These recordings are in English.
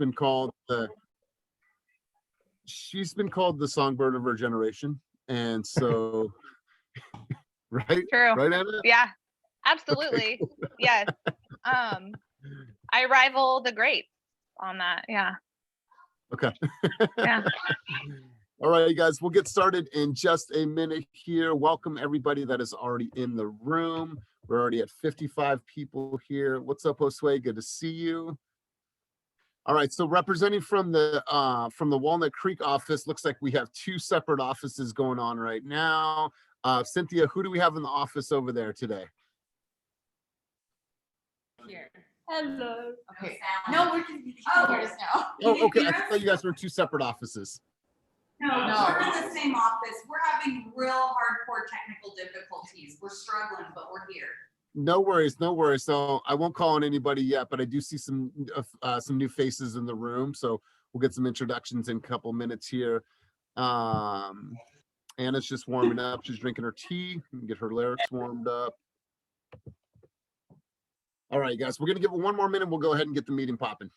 been called the songbird of her generation, and so right, True. right, Anna? Yeah, absolutely. Okay, cool. Yes. I rival the greats on that. Yeah. Okay. Yeah. All right, you guys, we'll get started in just a minute here. Welcome everybody that is already in the room. We're already at 55 people here. What's up, Josue? Good to see you. All right, so representing from the Walnut Creek office, looks like we have two separate offices going on right now. Cynthia, who do we have in the office over there today? Here. Hello. Okay. No, we're just hear us now. Oh, okay. I thought you guys were in two separate offices. No, we're in the same office. We're having real hardcore technical difficulties. We're struggling, but we're here. No worries, no worries. So I won't call on anybody yet, but I do see some new faces in the room. So we'll get some introductions in a couple minutes here. Anna's just warming up. She's drinking her tea. Get her lyrics warmed up. All right, guys, we're gonna give it one more minute. We'll go ahead and get the meeting popping.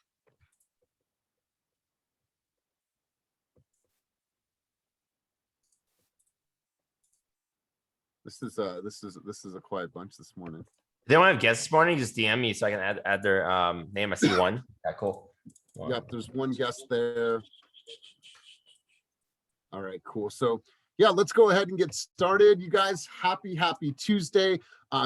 This is a quiet bunch this morning. If they don't have guests this morning, just DM me so I can add their name. I see one. Yeah, cool. Wow. Yep, there's one guest there. All right, cool. So yeah, let's go ahead and get started. You guys, happy Tuesday.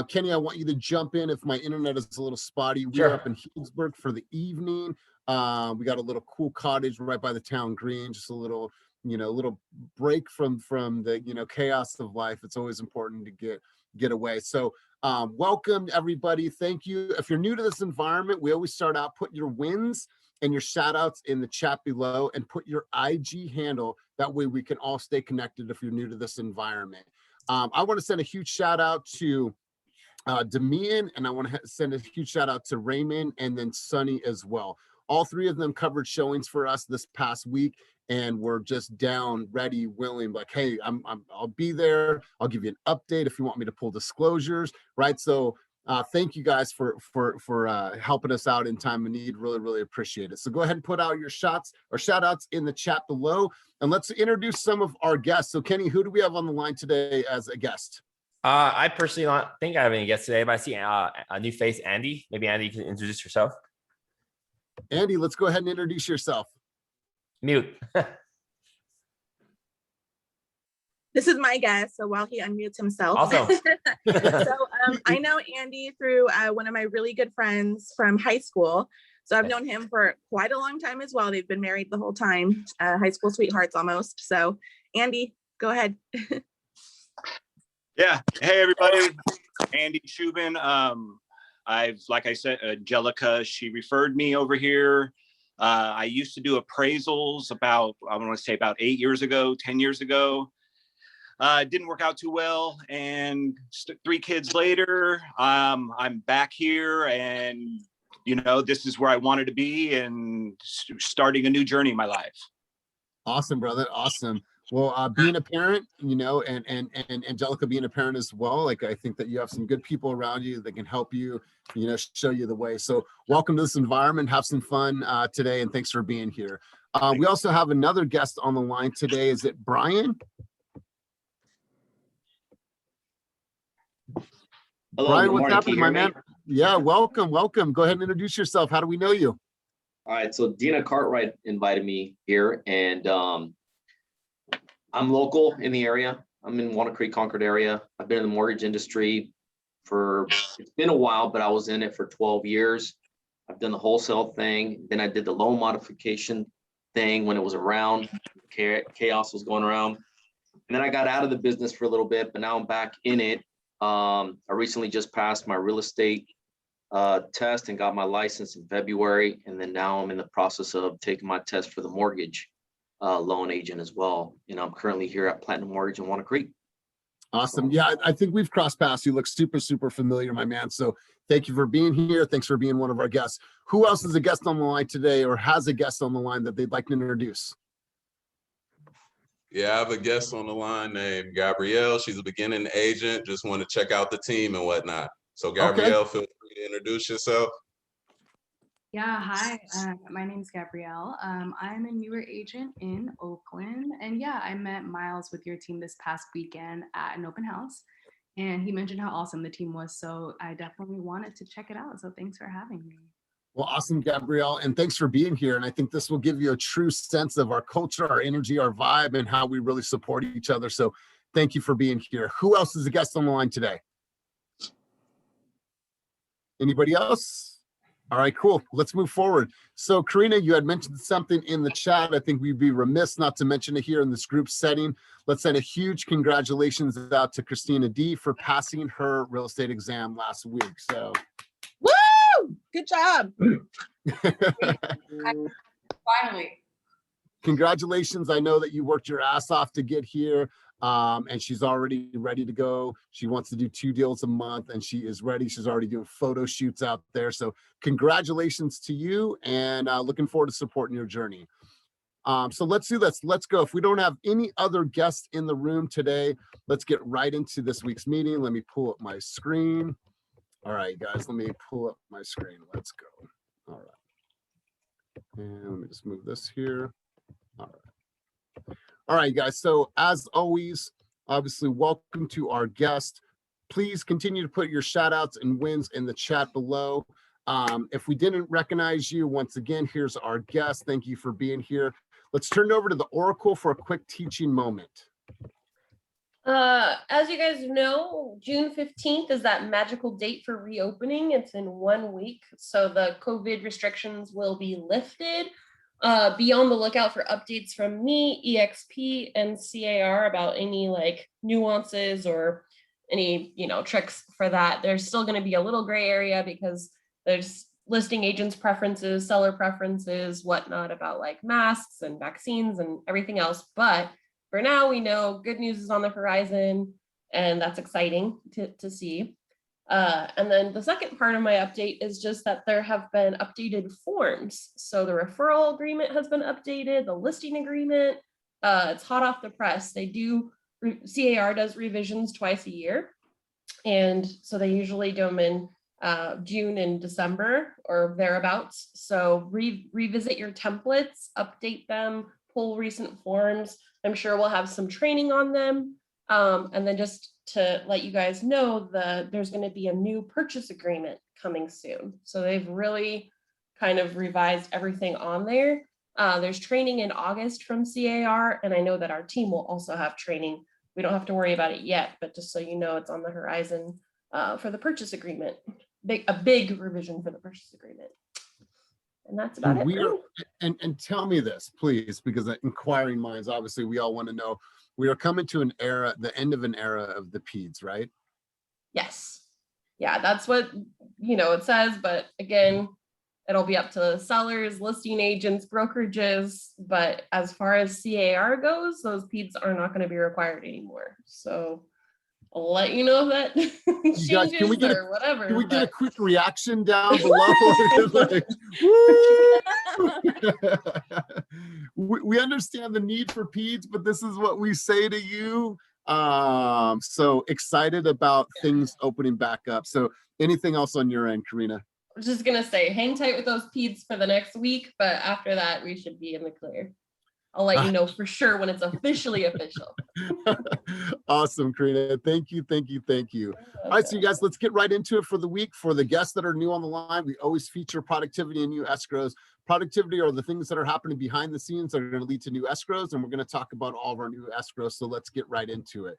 Kenny, I want you to jump in if my internet is a little spotty. We're up in Healdsburg for the evening. We got a little cool cottage right by the town green, just a little, little break from the, chaos of life. It's always important to get away. So welcome everybody. Thank you. If you're new to this environment, we always start out, put your wins and your shout outs in the chat below and put your IG handle. That way we can all stay connected if you're new to this environment. I want to send a huge shout out to Demian, and I want to send a huge shout out to Raymond and then Sunny as well. All three of them covered showings for us this past week, and we're just down, ready, willing, like, hey, I'll be there. I'll give you an update if you want me to pull disclosures, right? So thank you guys for helping us out in time of need. Really, really appreciate it. So go ahead and put out your shots or shout outs in the chat below, and let's introduce some of our guests. So Kenny, who do we have on the line today as a guest? I personally don't think I have any guests today, but I see a new face, Andy. Maybe Andy, you can introduce yourself. Andy, let's go ahead and introduce yourself. Mute. This is my guest, so while he unmutes himself. Awesome. So I know Andy through one of my really good friends from high school. So I've known him for quite a long time as well. They've been married the whole time, high school sweethearts almost. So Andy, go ahead. Yeah. Hey, everybody. Andy Shubin. Like I said, Angelica, she referred me over here. I used to do appraisals about 8 years ago, 10 years ago. It didn't work out too well. And 3 kids later, I'm back here and, this is where I wanted to be and starting a new journey in my life. Awesome, brother. Awesome. Well, being a parent, and Angelica being a parent as well, like I think that you have some good people around you that can help you, show you the way. So welcome to this environment. Have some fun today, and thanks for being here. We also have another guest on the line today. Is it Brian? Hello, Brian, good what's morning. happening, my man? Yeah, welcome. Go ahead and introduce yourself. How do we know you? All right, so Dina Cartwright invited me here, and I'm local in the area. I'm in Walnut Creek, Concord area. I've been in the mortgage industry it's been a while, but I was in it for 12 years. I've done the wholesale thing. Then I did the loan modification thing when it was around, chaos was going around. And then I got out of the business for a little bit, but now I'm back in it. I recently just passed my real estate test and got my license in February. And then now I'm in the process of taking my test for the mortgage loan agent as well. I'm currently here at Platinum Mortgage in Walnut Creek. Awesome. Yeah, I think we've crossed paths. You look super, super familiar, my man. So thank you for being here. Thanks for being one of our guests. Who else is a guest on the line today or has a guest on the line that they'd like to introduce? Yeah, I have a guest on the line named Gabrielle. She's a beginning agent. Just want to check out the team and whatnot. So Gabrielle, Feel free to introduce yourself. Yeah, hi. My name's Gabrielle. I'm a newer agent in Oakland. And yeah, I met Miles with your team this past weekend at an open house. And he mentioned how awesome the team was. So I definitely wanted to check it out. So thanks for having me. Well, awesome, Gabrielle, and thanks for being here. And I think this will give you a true sense of our culture, our energy, our vibe, and how we really support each other. So thank you for being here. Who else is a guest on the line today? Anybody else? All right, cool. Let's move forward. So Karina, you had mentioned something in the chat. I think we'd be remiss not to mention it here in this group setting. Let's send a huge congratulations out to Christina D for passing her real estate exam last week. So Woo! Good job. Finally. Congratulations. I know that you worked your ass off to get here, and she's already ready to go. She wants to do 2 deals a month, and she is ready. She's already doing photo shoots out there. So congratulations to you, and looking forward to supporting your journey. So let's do this. Let's go. If we don't have any other guests in the room today, let's get right into this week's meeting. Let me pull up my screen. All right, guys, let me pull up my screen. Let's go. All right. And let me just move this here. All right, guys. So as always, obviously, welcome to our guest. Please continue to put your shout outs and wins in the chat below. If we didn't recognize you, once again, here's our guest. Thank you for being here. Let's turn it over to the Oracle for a quick teaching moment. As you guys know, June 15th is that magical date for reopening. It's in 1 week. So the COVID restrictions will be lifted. Be on the lookout for updates from me, eXp, and CAR about any like nuances or any, tricks for that. There's still going to be a little gray area because there's listing agents' preferences, seller preferences, whatnot about like masks and vaccines and everything else. But for now, we know good news is on the horizon, and that's exciting to see. And then the second part of my update is just that there have been updated forms. So the referral agreement has been updated, the listing agreement, it's hot off the press. CAR does revisions twice a year. And so they usually do them in June and December or thereabouts. So revisit your templates, update them, pull recent forms. I'm sure we'll have some training on them. And then just to let you guys know, there's going to be a new purchase agreement coming soon. So they've really kind of revised everything on there. There's training in August from CAR, and I know that our team will also have training. We don't have to worry about it yet, but just so you know, it's on the horizon for the purchase agreement. A big revision for the purchase agreement. And that's about it. And tell me this, please, because inquiring minds, obviously, we all want to know. We are coming to an era, the end of an era of the PEDS, right? Yes. Yeah, that's what, it says. But again, it'll be up to sellers, listing agents, brokerages. But as far as CAR goes, those PEDS are not going to be required anymore. So I'll let you know that changes guys, can we get or whatever. Can we get a quick reaction down below? We understand the need for PEDS, but this is what we say to you. So excited about things opening back up. So anything else on your end, Karina? I was just going to say, hang tight with those PEDS for the next week. But after that, we should be in the clear. I'll let you know for sure when it's officially official. Awesome, Karina. Thank you. All right, so you guys, let's get right into it for the week. For the guests that are new on the line, we always feature productivity and new escrows. Productivity are the things that are happening behind the scenes that are going to lead to new escrows, and we're going to talk about all of our new escrows. So let's get right into it.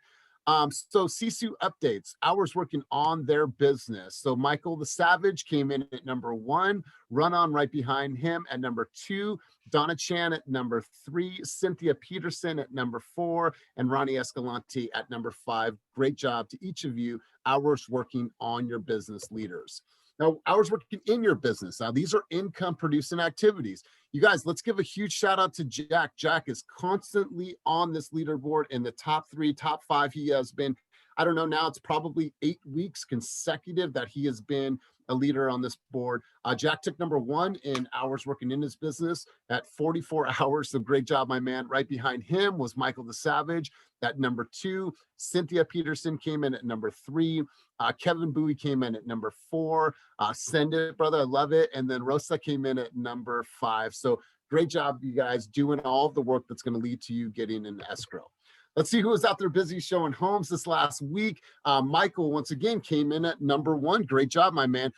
So Sisu updates, hours working on their business. So Michael the Savage came in at number 1, Run On right behind him at number 2, Donna Chan at number 3, Cynthia Peterson at number 4, and Ronnie Escalante at number 5. Great job to each of you, hours working on your business leaders. Now, hours working in your business. Now, these are income producing activities. You guys, let's give a huge shout out to Jack. Jack is constantly on this leaderboard in the top 3, top 5. He has been, I don't know, now it's probably 8 weeks consecutive that he has been a leader on this board. Jack took number 1 in hours working in his business at 44 hours. So great job, my man. Right behind him was Michael the Savage at number 2. Cynthia Peterson came in at number 3. Kevin Bowie came in at number 4. Send it, brother. I love it. And then Rosa came in at number 5. So great job, you guys, doing all of the work that's going to lead to you getting an escrow. Let's see who was out there busy showing homes this last week. Michael, once again, came in at number 1. Great job, my man.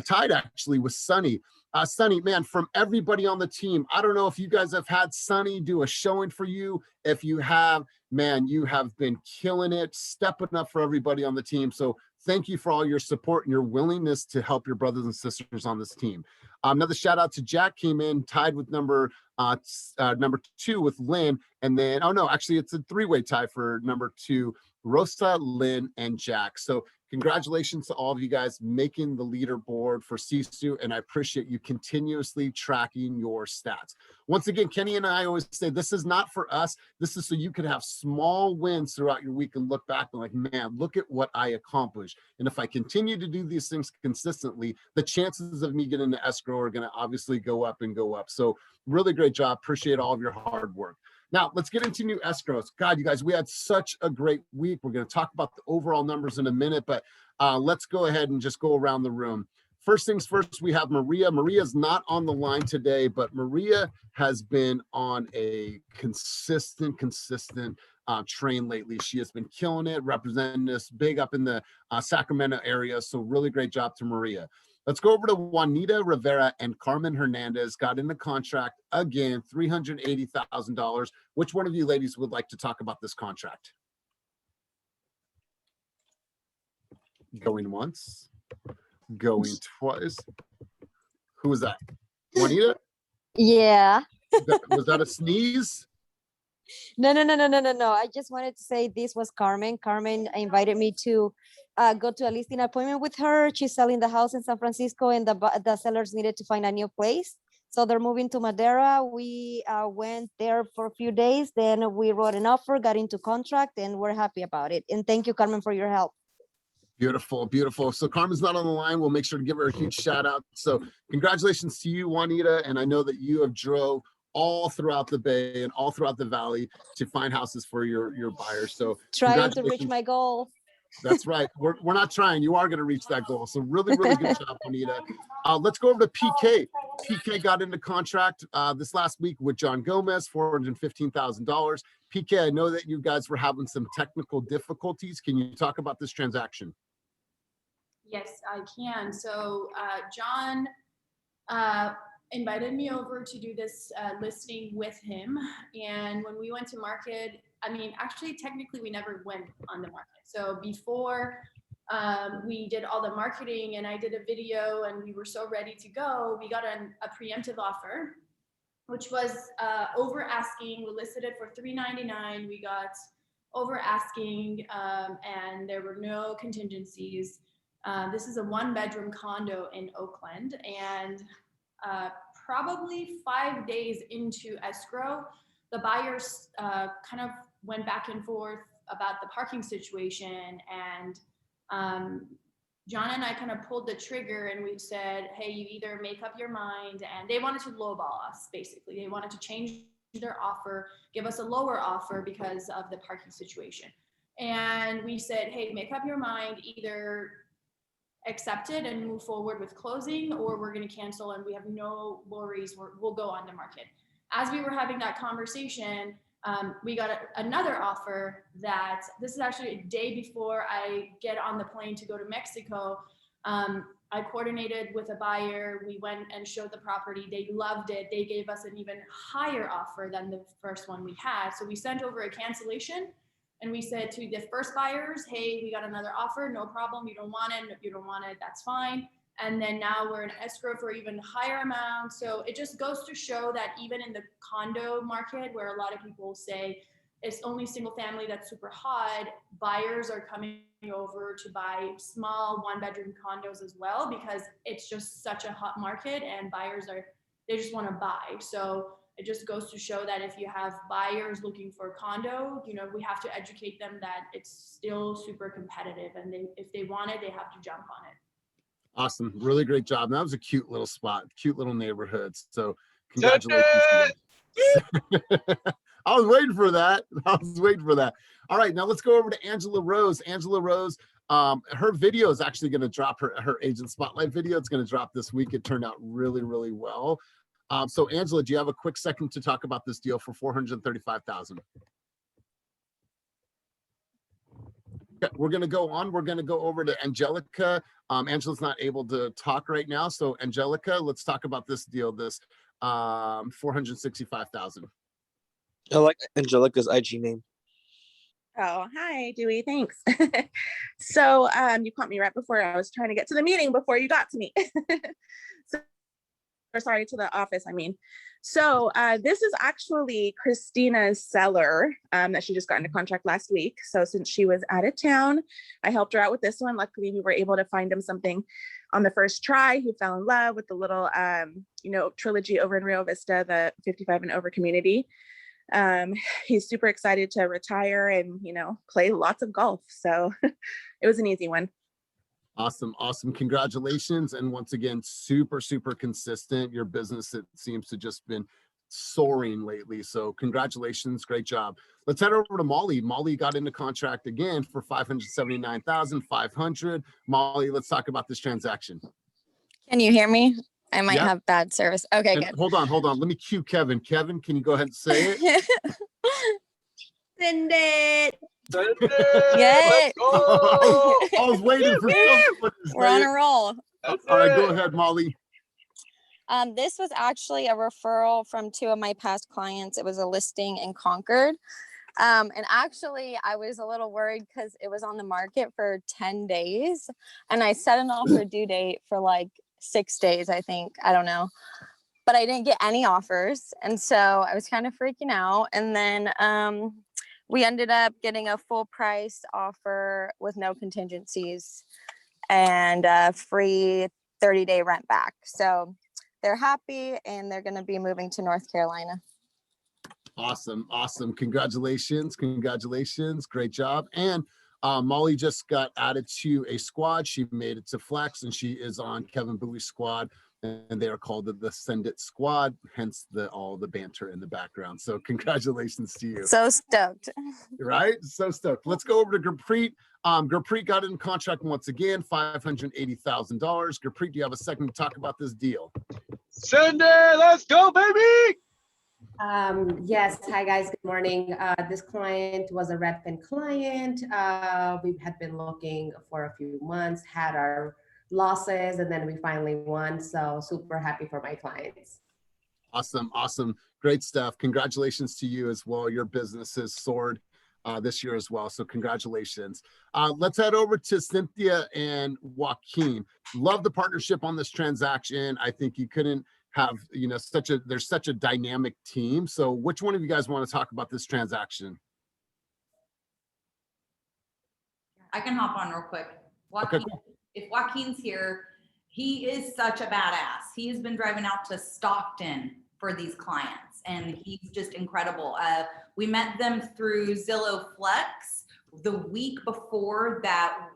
Tied actually with Sunny. Sunny, man, from everybody on the team, I don't know if you guys have had Sunny do a showing for you. If you have, man, you have been killing it, stepping up for everybody on the team. So thank you for all your support and your willingness to help your brothers and sisters on this team. Another shout out to Jack, came in tied with number 2 with Lynn. And then, oh no, actually it's a 3-way tie for number 2, Rosa, Lynn, and Jack. So congratulations to all of you guys making the leaderboard for Sisu, and I appreciate you continuously tracking your stats. Once again, Kenny and I always say this is not for us. This is so you can have small wins throughout your week and look back and like, man, look at what I accomplished. And if I continue to do these things consistently, the chances of me getting to escrow are going to obviously go up and go up. So really great job. Appreciate all of your hard work. Now, let's get into new escrows. God, you guys, we had such a great week. We're going to talk about the overall numbers in a minute, but let's go ahead and just go around the room. First things first, we have Maria. Maria's not on the line today, but Maria has been on a consistent train lately. She has been killing it, representing us big up in the Sacramento area. So really great job to Maria. Let's go over to Juanita Rivera and Carmen Hernandez. Got in the contract again, $380,000. Which one of you ladies would like to talk about this contract? Going once, going twice. Who was that? Juanita? Yeah. Was that a sneeze? No. I just wanted to say this was Carmen. Carmen invited me to go to a listing appointment with her. She's selling the house in San Francisco, and the sellers needed to find a new place. So they're moving to Madera. We went there for a few days. Then we wrote an offer, got into contract, and we're happy about it. And thank you, Carmen, for your help. Beautiful, beautiful. So Carmen's not on the line. We'll make sure to give her a huge shout out. So congratulations to you, Juanita. And I know that you have drove all throughout the Bay and all throughout the Valley to find houses for your buyers. So trying to reach my goal. That's right. We're not trying. You are going to reach that goal. So really, really good job, Juanita. Let's go over to PK. PK got into contract this last week with John Gomez, $415,000. PK, I know that you guys were having some technical difficulties. Can you talk about this transaction? Yes, I can. So John invited me over to do this listing with him. And when we went to market, I mean, actually, technically, we never went on the market. So before we did all the marketing and I did a video and we were so ready to go, we got a preemptive offer, which was over asking. We listed it for $399. We got over asking and there were no contingencies. This is a 1-bedroom condo in Oakland, and probably 5 days into escrow, the buyers kind of went back and forth about the parking situation, and John and I kind of pulled the trigger and we said, hey, you either make up your mind, and they wanted to lowball us, basically. They wanted to change their offer, give us a lower offer because of the parking situation. And we said, hey, make up your mind, either accept it and move forward with closing, or we're going to cancel and we have no worries, we'll go on the market. As we were having that conversation, we got another offer that this is actually a day before I get on the plane to go to Mexico. I coordinated with a buyer. We went and showed the property. They loved it. They gave us an even higher offer than the first one we had. So we sent over a cancellation. And we said to the first buyers, hey, we got another offer, no problem. You don't want it, that's fine. And then now we're in escrow for even higher amount. So it just goes to show that even in the condo market, where a lot of people say it's only single family that's super hot, buyers are coming over to buy small 1-bedroom condos as well, because it's just such a hot market and buyers they just want to buy. So it just goes to show that if you have buyers looking for a condo, we have to educate them that it's still super competitive, and if they want it, they have to jump on it. Awesome. Really great job. And that was a cute little spot, cute little neighborhood. So congratulations. To you. I was waiting for that. I was waiting for that. All right, now let's go over to Angela Rose. Angela Rose, her video is actually going to drop, her agent spotlight video. It's going to drop this week. It turned out really, really well. So Angela, do you have a quick second to talk about this deal for $435,000? We're going to go on. We're going to go over to Angelica. Angela's not able to talk right now. So Angelica, let's talk about this deal, this $465,000. I like Angelica's IG name. Oh, hi, Dewey. Thanks. So you caught me right before I was trying to get to the meeting before you got to me. Or sorry, to the office, I mean. So this is actually Christina's seller that she just got into contract last week. So since she was out of town, I helped her out with this one. Luckily, we were able to find him something on the first try. He fell in love with the little, trilogy over in Rio Vista, the 55 and over community. He's super excited to retire and, play lots of golf. So it was an easy one. Awesome. Awesome. Congratulations. And once again, super, super consistent. Your business, it seems to just been soaring lately. So congratulations. Great job. Let's head over to Molly. Molly got into contract again for $579,500. Molly, let's talk about this transaction. Can you hear me? I might have bad service. Okay, and good. Hold on. Let me cue Kevin. Kevin, can you go ahead and say it? Send it. Yes. I was waiting for somebody to say We're on it. a roll. All right, go ahead, Molly. This was actually a referral from two of my past clients. It was a listing in Concord. And actually, I was a little worried because it was on the market for 10 days. And I set an offer due date for like 6 days, I think. I don't know. But I didn't get any offers. And so I was kind of freaking out. And then we ended up getting a full price offer with no contingencies and free 30-day rent back. So they're happy and they're going to be moving to North Carolina. Awesome. Awesome. Congratulations. Congratulations. Great job. And Molly just got added to a squad. She made it to Flex and she is on Kevin Bowie's squad. And they are called the Send It Squad, hence all the banter in the background. So congratulations to you. So stoked. Right? So stoked. Let's go over to Gurpreet. Gurpreet got in contract once again, $580,000. Gurpreet, do you have a second to talk about this deal? Send it. Let's go, baby. Yes. Hi, guys. Good morning. This client was a Redfin client. We had been looking for a few months, had our losses, and then we finally won. So super happy for my clients. Awesome. Awesome. Great stuff. Congratulations to you as well. Your business has soared this year as well. So congratulations. Let's head over to Cynthia and Joaquin. Love the partnership on this transaction. I think you couldn't have, there's such a dynamic team. So which one of you guys want to talk about this transaction? I can hop on real quick. Joaquin, okay, cool. If Joaquin's here, he is such a badass. He has been driving out to Stockton for these clients and he's just incredible. We met them through Zillow Flex the week before that.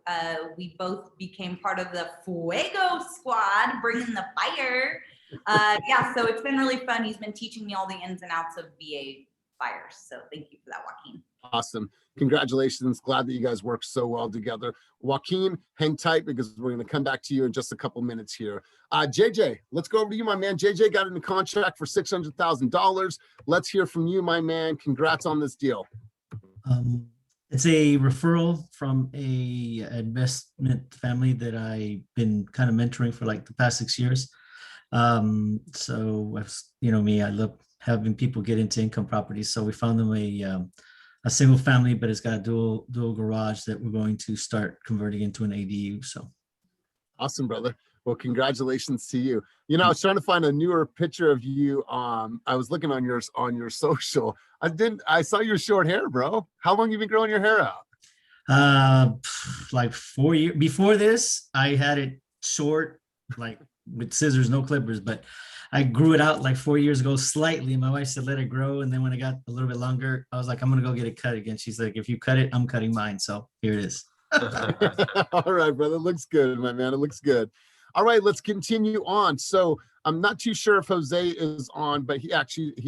We both became part of the Fuego squad, bringing the fire. Yeah, so it's been really fun. He's been teaching me all the ins and outs of VA fires. So thank you for that, Joaquin. Awesome. Congratulations. Glad that you guys work so well together. Joaquin, hang tight because we're going to come back to you in just a couple minutes here. JJ, let's go over to you, my man. JJ got into contract for $600,000. Let's hear from you, my man. Congrats on this deal. It's a referral from a investment family that I've been kind of mentoring for like the past 6 years. So me, I love having people get into income properties. So we found them a single family, but it's got a dual garage that we're going to start converting into an ADU. So awesome, brother. Well, congratulations to you. I was trying to find a newer picture of you. I was looking on your social. I saw your short hair, bro. How long you been growing your hair out? Like 4 years. Before this, I had it short, like with scissors, no clippers, but I grew it out like 4 years ago slightly. My wife said, let it grow. And then when it got a little bit longer, I was like, I'm going to go get it cut again. She's like, if you cut it, I'm cutting mine. So here it is. All right, brother. Looks good, my man. It looks good. All right, let's continue on. So I'm not too sure if Jose is on, but he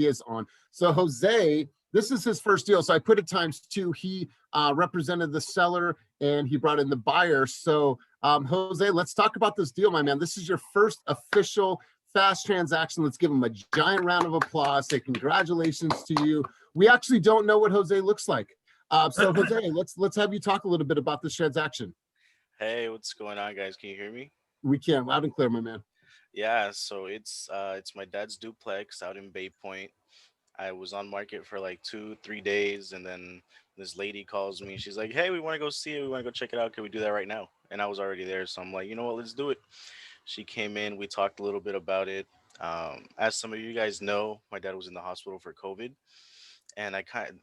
is on. So Jose, this is his first deal. So I put it ×2. He represented the seller and he brought in the buyer. So Jose, let's talk about this deal, my man. This is your first official fast transaction. Let's give him a giant round of applause. Say congratulations to you. We actually don't know what Jose looks like. So Jose, let's have you talk a little bit about this transaction. Hey, what's going on, guys? Can you hear me? We can, loud and clear, my man. Yeah, so it's my dad's duplex out in Bay Point. I was on market for like 2-3 days, and then this lady calls me. She's like, "Hey, we want to go see it. We want to go check it out. Can we do that right now?" And I was already there, so I'm like, "You know what? Let's do it." She came in. We talked a little bit about it. As some of you guys know, my dad was in the hospital for COVID, and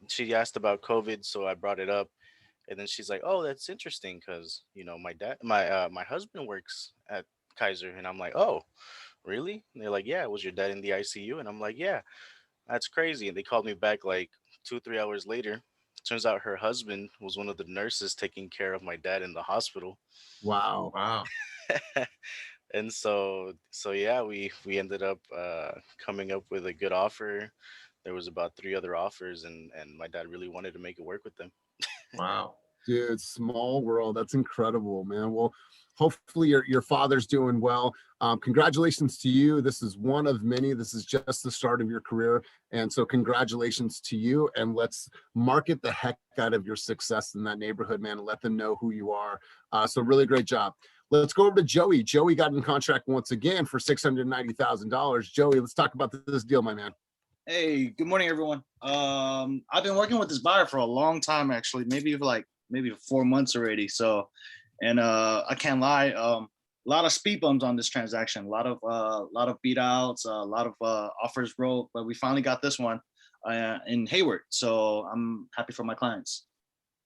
she asked about COVID, so I brought it up. And then she's like, "Oh, that's interesting, because my husband works at Kaiser." And I'm like, "Oh, really?" And they're like, "Yeah, was your dad in the ICU?" And I'm like, "Yeah, that's crazy." And they called me back like 2-3 hours later. Turns out her husband was one of the nurses taking care of my dad in the hospital. Wow. Wow. And so yeah, we ended up coming up with a good offer. There was about 3 other offers, and my dad really wanted to make it work with them. Wow. Dude, small world. That's incredible, man. Well, hopefully your father's doing well. Congratulations to you. This is one of many. This is just the start of your career. And so congratulations to you. And let's market the heck out of your success in that neighborhood, man, and let them know who you are. So really great job. Let's go over to Joey. Joey got in contract once again for $690,000. Joey, let's talk about this deal, my man. Hey, good morning, everyone. I've been working with this buyer for a long time, actually, maybe 4 months already. So, and I can't lie, a lot of speed bumps on this transaction, a lot of beat outs, a lot of offers wrote, but we finally got this one in Hayward. So I'm happy for my clients.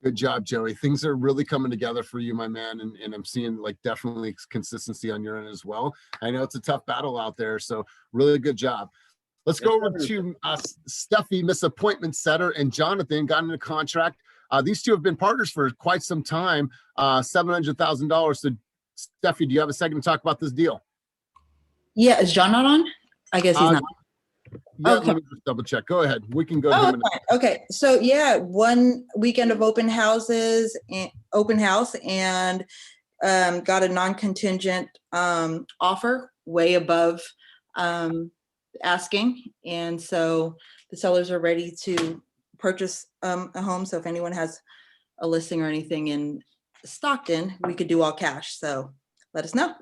Good job, Joey. Things are really coming together for you, my man. And I'm seeing like definitely consistency on your end as well. I know it's a tough battle out there. So really good job. Let's go over to Steffi, Miss Appointment Setter, and Jonathan got into contract. These two have been partners for quite some time, $700,000. So Steffi, do you have a second to talk about this deal? Yeah, is John not on? I guess he's not. Yeah, Okay. Let me just double check. Go ahead. We can go to Oh, him. fine. Okay. So yeah, one weekend of open house and got a non-contingent offer way above asking. And so the sellers are ready to purchase a home. So if anyone has a listing or anything in Stockton, we could do all cash. So let us know.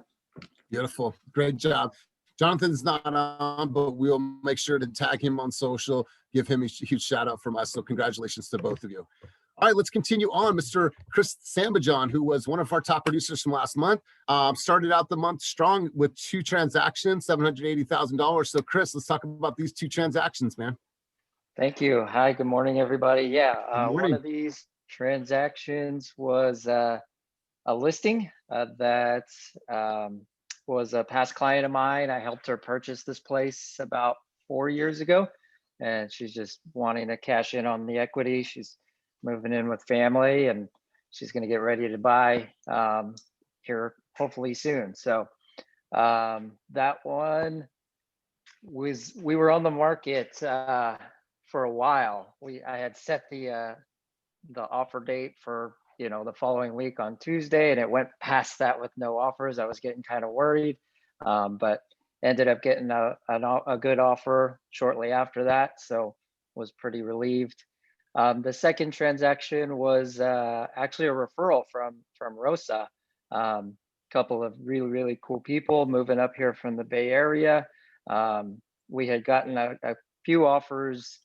Beautiful. Great job. Jonathan's not on, but we'll make sure to tag him on social, give him a huge shout out from us. So congratulations to both of you. All right, let's continue on. Mr. Chris Sambajon, who was one of our top producers from last month, started out the month strong with 2 transactions, $780,000. So Chris, let's talk about these 2 transactions, man. Thank you. Hi, good morning, everybody. Yeah, Good morning. one of these transactions was a listing that was a past client of mine. I helped her purchase this place about 4 years ago, and she's just wanting to cash in on the equity. She's moving in with family, and she's going to get ready to buy here hopefully soon. So that one we were on the market for a while. I had set the offer date for the following week on Tuesday, and it went past that with no offers. I was getting kind of worried, but ended up getting a good offer shortly after that, so was pretty relieved. The second transaction was actually a referral from Rosa. Couple of really cool people moving up here from the Bay Area. We had gotten a few offers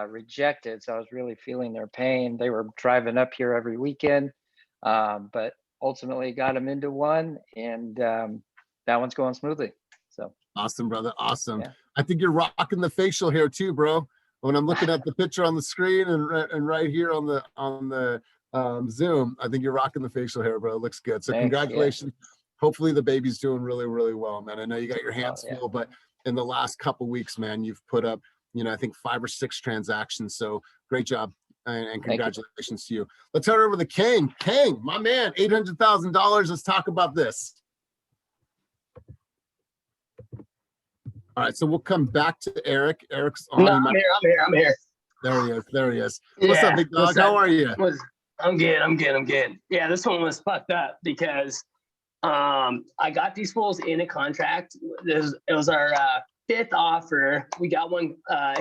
rejected, so I was really feeling their pain. They were driving up here every weekend, but ultimately got them into one, and that one's going smoothly. So awesome, brother. Awesome. Yeah. I think you're rocking the facial hair too, bro. When I'm looking at the picture on the screen and right here on the Zoom, I think you're rocking the facial hair, bro. It looks good. So Thanks, congratulations. Yeah. Hopefully the baby's doing really well, man. I know you got your hands full, but in the last couple weeks, man, you've put up, I think 5 or 6 transactions. So great job and congratulations to you. Let's head over to Kang. Kang, my man, $800,000. Let's talk about this. All right, so we'll come back to Eric. Eric's on. No, I'm here. There he is. What's up, big dog? How are you? I'm good. Yeah, this one was fucked up because I got these fools in a contract. It was our fifth offer. We got one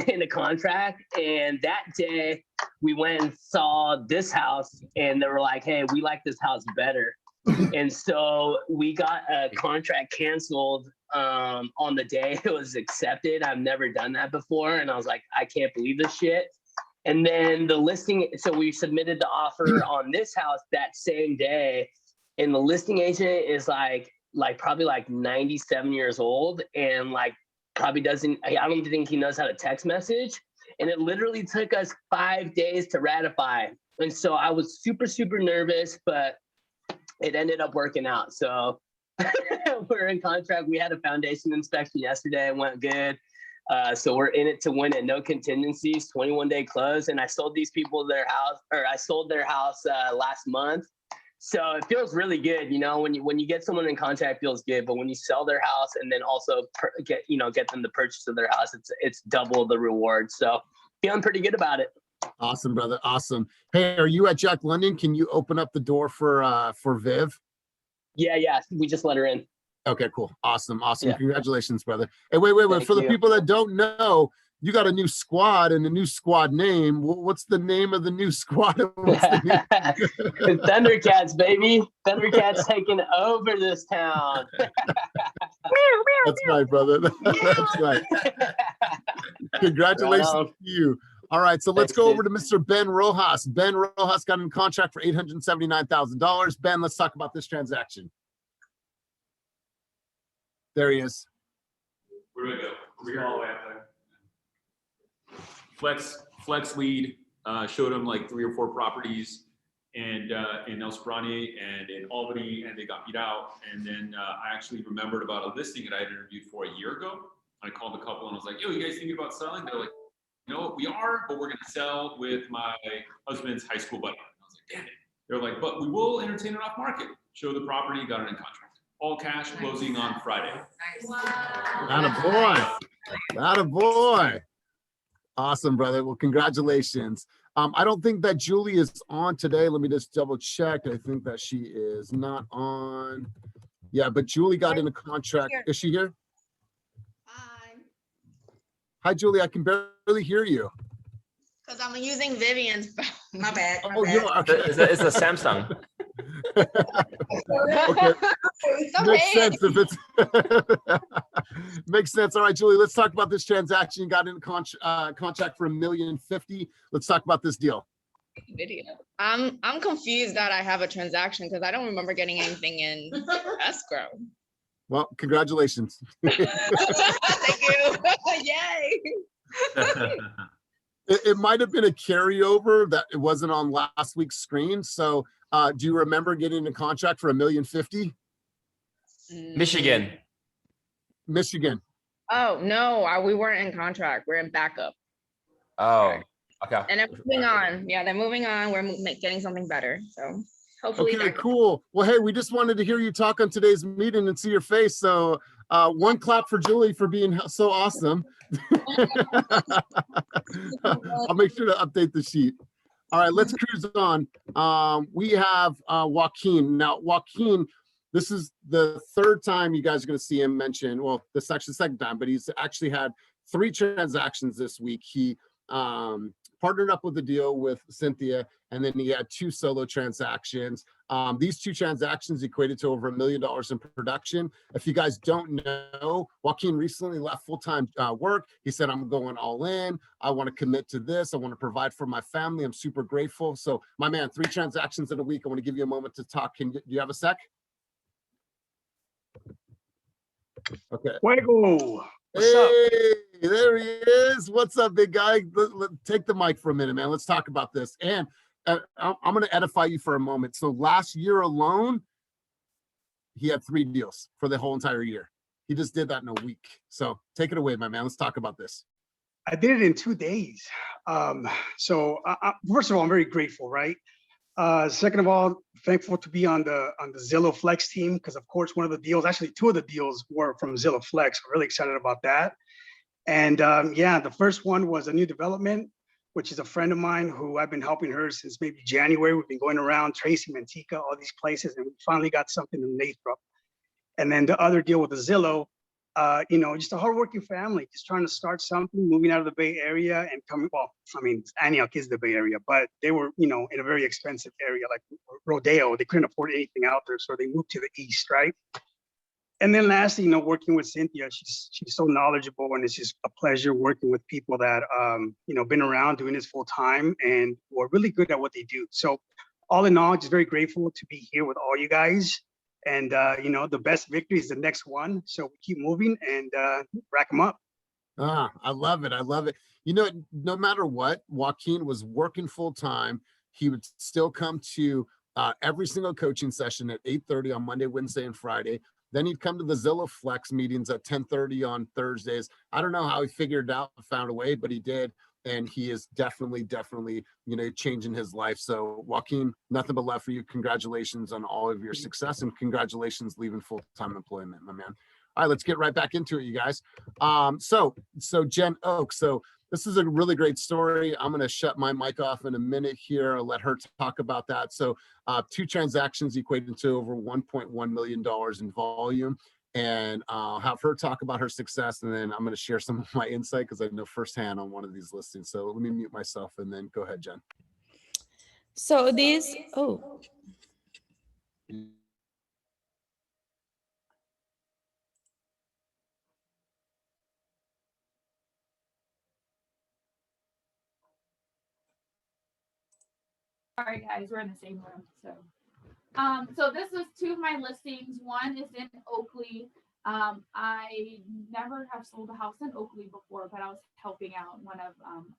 in a contract, and that day we went and saw this house, and they were like, "Hey, we like this house better." And so we got a contract canceled on the day it was accepted. I've never done that before, and I was like, I can't believe this shit. And then the listing, so we submitted the offer on this house that same day, and the listing agent is like probably like 97 years old, and like probably doesn't, I don't think he knows how to text message. And it literally took us 5 days to ratify. And so I was super, super nervous, but it ended up working out. So we're in contract. We had a foundation inspection yesterday. It went good. So we're in it to win it. No contingencies, 21-day close. And I sold these people their house, or I sold their house last month. So it feels really good. You know, when you get someone in contract, it feels good. But when you sell their house and then also get them the purchase of their house, it's double the reward. So feeling pretty good about it. Awesome, brother. Awesome. Hey, are you at Jack London? Can you open up the door for Viv? Yeah. We just let her in. Okay, cool. Awesome. Yeah. Congratulations, brother. Hey, wait. Thank For the you. people that don't know, you got a new squad and a new squad name. What's the name of the new squad? Thundercats, baby. Thundercats taking over this town. That's right, brother. That's right. Congratulations to you. All right, so let's go over to Mr. Ben Rojas. Ben Rojas got in contract for $879,000. Ben, let's talk about this transaction. There he is. Where do I go? We're all the way up there. Flex lead showed him like 3 or 4 properties, and in El Sobrante and in Albany, and they got beat out. And then I actually remembered about a listing that I had interviewed for a year ago. I called a couple and I was like, "Yo, you guys thinking about selling?" They're like, "No, we are, but we're gonna sell with my husband's high school buddy." And I was like, "Damn it!" They're like, "But we will entertain it off market." Show the property, got it in contract. All cash, closing on Friday. Attaboy. Awesome, brother. Well, congratulations. I don't think that Julie is on today. Let me just double check. I think that she is not on. Yeah, but Julie got in a contract. Is she here? Hi, Julie. I can barely hear you. Because I'm using Vivian's phone. My bad. You are. Okay. It's a Samsung. Okay. Makes sense if it's makes sense. All right, Julie, let's talk about this transaction. You got in contract for $1.05 million. Let's talk about this deal. Video. I'm confused that I have a transaction because I don't remember getting anything in escrow. Well, congratulations. Thank you. Yay. It might have been a carryover that it wasn't on last week's screen. So do you remember getting a contract for $1.05 million? Michigan. Oh, no, we weren't in contract. We're in backup. Oh, okay. And they're moving on. Yeah, they're moving on. We're getting something better. So hopefully. Okay, cool. Well, hey, we just wanted to hear you talk on today's meeting and see your face. So one clap for Julie for being so awesome. I'll make sure to update the sheet. All right, let's cruise on. We have Joaquin. Now, Joaquin, this is the third time you guys are going to see him mention, well, this is actually the second time, but he's actually had 3 transactions this week. He partnered up with a deal with Cynthia, and then he had 2 solo transactions. These 2 transactions equated to over $1 million in production. If you guys don't know, Joaquin recently left full-time work. He said, "I'm going all in. I want to commit to this. I want to provide for my family. I'm super grateful." So my man, 3 transactions in a week. I want to give you a moment to talk. Do you have a sec? Okay. Fuego. Hey, there he is. What's up, big guy? Take the mic for a minute, man. Let's talk about this. And I'm going to edify you for a moment. So last year alone, he had 3 deals for the whole entire year. He just did that in a week. So take it away, my man. Let's talk about this. I did it in 2 days. So first of all, I'm very grateful, right? Second of all, thankful to be on the Zillow Flex team because, of course, one of the deals, actually two of the deals were from Zillow Flex. We're really excited about that. And yeah, the first one was a new development, which is a friend of mine who I've been helping her since maybe January. We've been going around Tracy, Manteca, all these places, and we finally got something in Lathrop. And then the other deal with the Zillow, you know, just a hardworking family, just trying to start something, moving out of the Bay Area and coming, well, I mean, Antioch is the Bay Area, but they were, you know, in a very expensive area like Rodeo. They couldn't afford anything out there, so they moved to the east, right? And then lastly, you know, working with Cynthia, she's so knowledgeable, and it's just a pleasure working with people that, you know, been around doing this full time and were really good at what they do. So all in all, just very grateful to be here with all you guys. And, you know, the best victory is the next one. So we keep moving and rack them up. Ah, I love it. I love it. You know, no matter what, Joaquin was working full time. He would still come to every single coaching session at 8:30 on Monday, Wednesday, and Friday. Then he'd come to the Zillow Flex meetings at 10:30 on Thursdays. I don't know how he figured it out, found a way, but he did. And he is definitely, you know, changing his life. So Joaquin, nothing but love for you. Congratulations on all of your success, and congratulations leaving full-time employment, my man. All right, let's get right back into it, you guys. So Jen Oak, so this is a really great story. I'm going to shut my mic off in a minute here. I'll let her talk about that. So 2 transactions equating to over $1.1 million in volume. And I'll have her talk about her success, and then I'm going to share some of my insight because I know firsthand on one of these listings. So let me mute myself and then go ahead, Jen. So these, oh. All right, guys, we're in the same room. So this is 2 of my listings. One is in Oakley. I never have sold a house in Oakley before, but I was helping out one of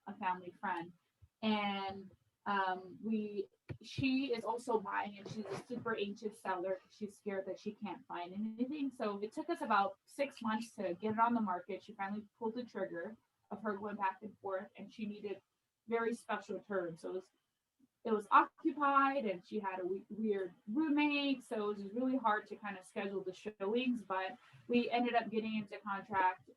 a family friend, and she is also buying, and she's a super anxious seller. She's scared that she can't find anything. So it took us about 6 months to get it on the market. She finally pulled the trigger of her going back and forth, and she needed very special terms. So it was occupied, and she had a weird roommate, so it was really hard to kind of schedule the showings, but we ended up getting into contract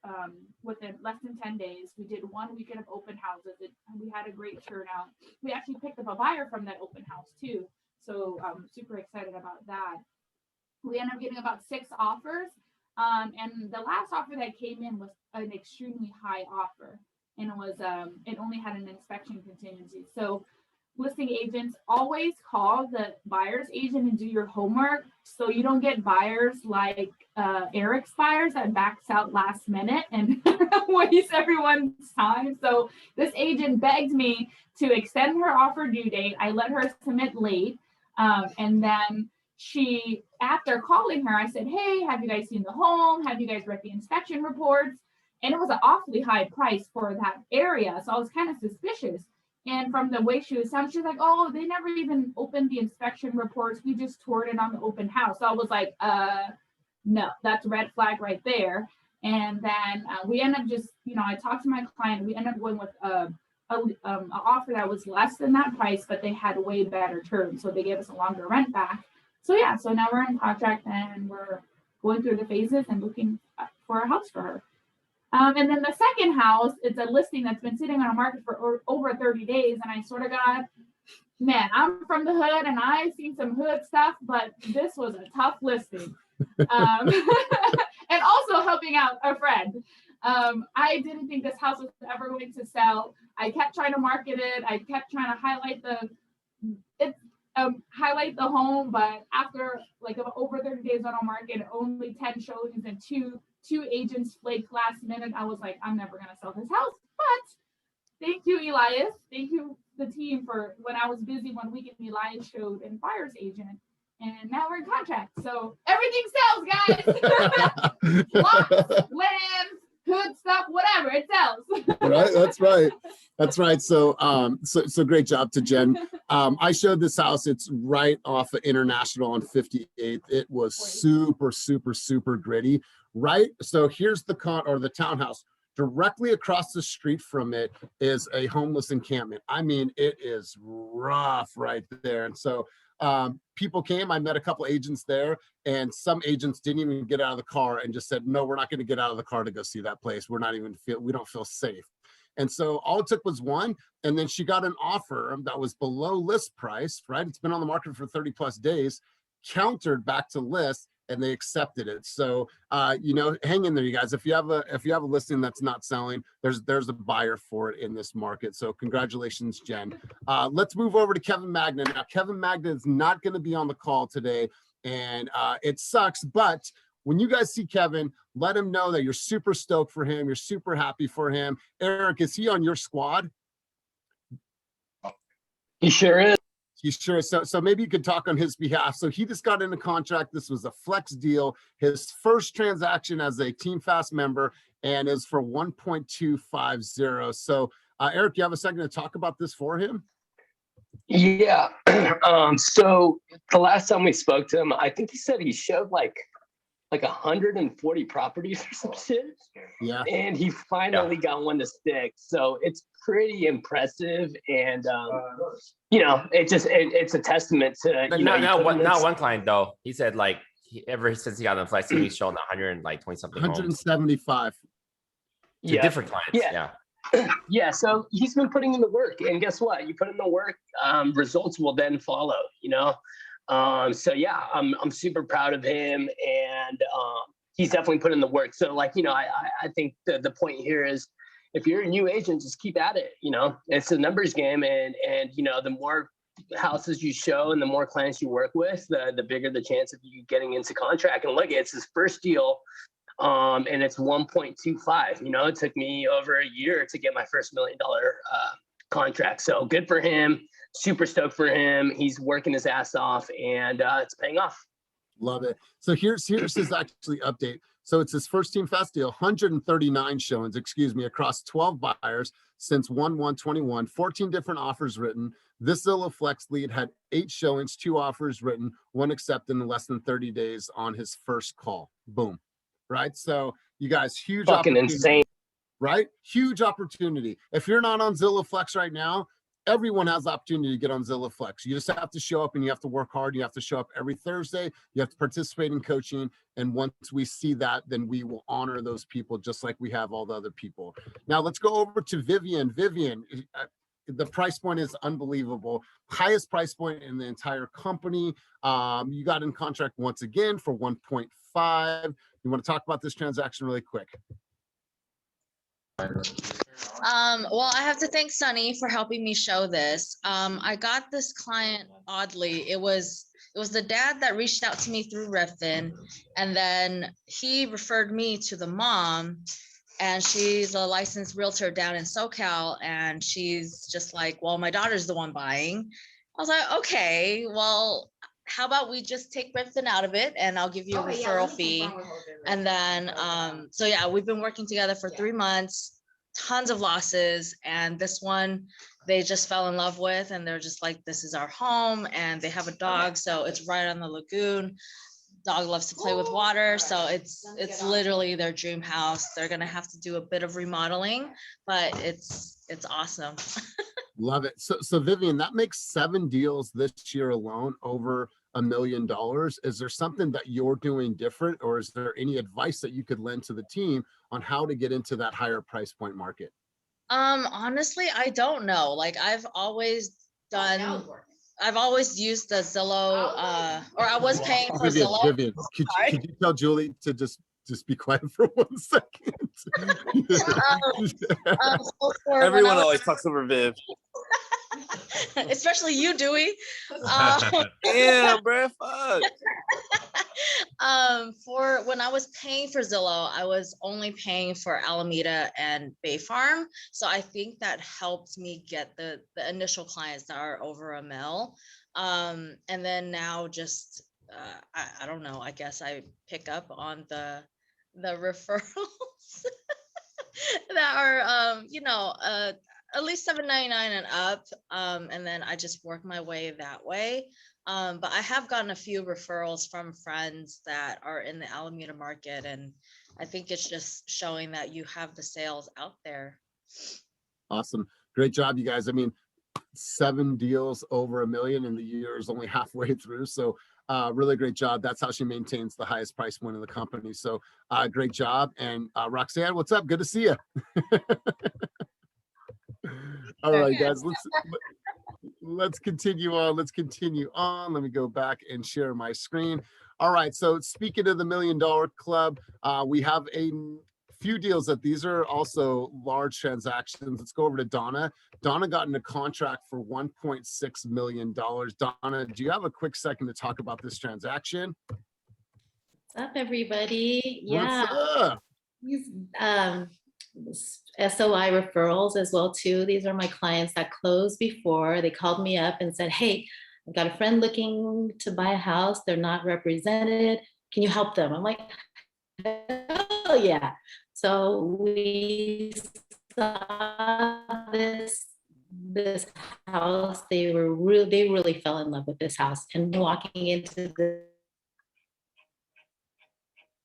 within less than 10 days. We did 1 weekend of open houses. We had a great turnout. We actually picked up a buyer from that open house too, so I'm super excited about that. We ended up getting about 6 offers, and the last offer that came in was an extremely high offer, and it was it only had an inspection contingency. So listing agents, always call the buyer's agent and do your homework so you don't get buyers like Eric's buyers that backs out last minute and waste everyone's time. So this agent begged me to extend her offer due date. I let her submit late, and then she, after calling her, I said, hey, have you guys seen the home? Have you guys read the inspection reports? And it was an awfully high price for that area, so I was kind of suspicious. And from the way she was sounding, she's like, oh, they never even opened the inspection reports. We just toured it on the open house. So I was like, no, that's a red flag right there. And then we ended up just, you know, I talked to my client. We ended up going with an offer that was less than that price, but they had way better terms. So they gave us a longer rent back. So yeah, so now we're in contract and we're going through the phases and looking for a house for her. And then the second house, it's a listing that's been sitting on a market for over 30 days. And I sort of got, man, I'm from the hood and I've seen some hood stuff, but this was a tough listing. And also helping out a friend. I didn't think this house was ever going to sell. I kept trying to market it. I kept trying to highlight the home, but after like over 30 days on a market, only 10 showings and two agents flaked last minute. I was like, I'm never gonna sell this house. But thank you, Elias. Thank you, the team, for when I was busy one weekend, Elias showed and buyer's agent, and now we're in contract. So everything sells, guys. Lots, land, hood stuff, whatever, it sells. Right, that's right. So great job to Jen. I showed this house. It's right off of International on 58th. It was super gritty. Right. So here's the townhouse, Directly across the street from it is a homeless encampment. I mean, it is rough right there. And so people came, I met a couple agents there, and some agents didn't even get out of the car and just said, no, we're not going to get out of the car to go see that place. We don't feel safe. And so all it took was one, and then she got an offer that was below list price, right? It's been on the market for 30 plus days, countered back to list, and they accepted it. So hang in there, you guys. If you have a listing that's not selling, there's a buyer for it in this market. So congratulations, Jen. Let's move over to Kevin Magna. Now, Kevin Magna is not going to be on the call today, and it sucks, but when you guys see Kevin, let him know that you're super stoked for him. You're super happy for him. Eric, is he on your squad? He sure is. He sure is. So maybe you could talk on his behalf. So he just got into contract. This was a flex deal. His first transaction as a Team Fast member, and is for 1.250. So Eric, you have a second to talk about this for him? Yeah. So the last time we spoke to him, I think he said he showed like 140 properties or some shit. Yeah. And he finally got one to stick. So it's pretty impressive. And, it's a testament to, not one client though. He said like, ever since he got on flex team, he's shown 120 something 175 to different clients. Yeah. Yeah, so he's been putting in the work, and guess what? You put in the work, results will then follow. So yeah, I'm super proud of him, and he's definitely put in the work. So I think the point here is, if you're a new agent, just keep at it. It's a numbers game, and the more houses you show and the more clients you work with, the bigger the chance of you getting into contract. And look, it's his first deal. And it's 1.25. It took me over a year to get my first $1 million contract. So good for him. Super stoked for him. He's working his ass off, and it's paying off. Love it. So here's his actually update. So it's his first Team Fast deal, 139 showings, across 12 buyers since 1/1/21, 14 different offers written. This Zillow Flex lead had 8 showings, 2 offers written, 1 accepted in less than 30 days on his first call. Boom. Right? So you guys, huge fucking insane, right? Huge opportunity. If you're not on Zillow Flex right now, everyone has the opportunity to get on Zillow Flex. You just have to show up, and you have to work hard. You have to show up every Thursday. You have to participate in coaching. And once we see that, then we will honor those people just like we have all the other people. Now let's go over to Vivian. Vivian, the price point is unbelievable. Highest price point in the entire company. You got in contract once again for 1.5. You want to talk about this transaction really quick? Well, I have to thank Sunny for helping me show this. I got this client oddly. It was the dad that reached out to me through Redfin, and then he referred me to the mom, and she's a licensed realtor down in SoCal, and she's just like, well, my daughter's the one buying. I was like, okay, well, how about we just take Redfin out of it, and I'll give you a referral fee. And then, so yeah, we've been working together for 3 months, tons of losses. And this one, they just fell in love with, and they're just like, this is our home, and they have a dog. So it's right on the lagoon. Dog loves to play with water. So it's literally their dream house. They're going to have to do a bit of remodeling, but it's awesome. Love it. So Vivian, that makes 7 deals this year alone over $1 million. Is there something that you're doing different, or is there any advice that you could lend to the team on how to get into that higher price point market? Honestly, I don't know. Like I've always used the Zillow, or I was paying for Vivian, Zillow. Vivian, could you tell Julie to just be quiet for 1 second? Everyone always talks over Viv. Especially you, Dewey. Damn, bro, fuck. For when I was paying for Zillow, I was only paying for Alameda and Bay Farm. So I think that helped me get the initial clients that are over $1 million. And then now just, I don't know, I guess I pick up on the referrals that are, at least $7.99 and up. And then I just work my way that way. But I have gotten a few referrals from friends that are in the Alameda market, and I think it's just showing that you have the sales out there. Awesome. Great job, you guys. I mean, 7 deals over $1 million, and the year is only halfway through. So really great job. That's how she maintains the highest price point in the company. So great job. And Roxanne, what's up? Good to see you. All right, guys, let's continue on. Let's continue on. Let me go back and share my screen. All right. So speaking of the $1 Million Club, we have a few deals that these are also large transactions. Let's go over to Donna. Donna got into contract for $1.6 million. Donna, do you have a quick second to talk about this transaction? What's up, everybody? Yeah. What's up? These SOI referrals as well too. These are my clients that closed before. They called me up and said, hey, I've got a friend looking to buy a house. They're not represented. Can you help them? I'm like, oh yeah. So we saw this house. They really fell in love with this house, and walking into the.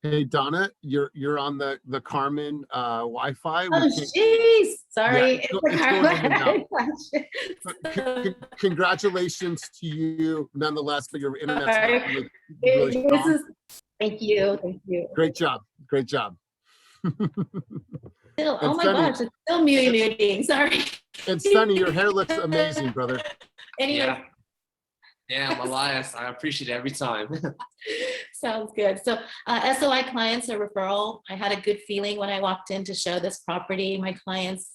Hey Donna, you're on the Carmen Wi-Fi. Oh jeez, sorry. Yeah, congratulations to you, nonetheless. But your internet's really strong. Thank you. Great job. Still, oh my gosh, it's still muting. Sorry. And Sonny, your hair looks amazing, brother. Anyway. Yeah, I'm Elias. I appreciate it every time. Sounds good. So SOI clients are referral. I had a good feeling when I walked in to show this property. My clients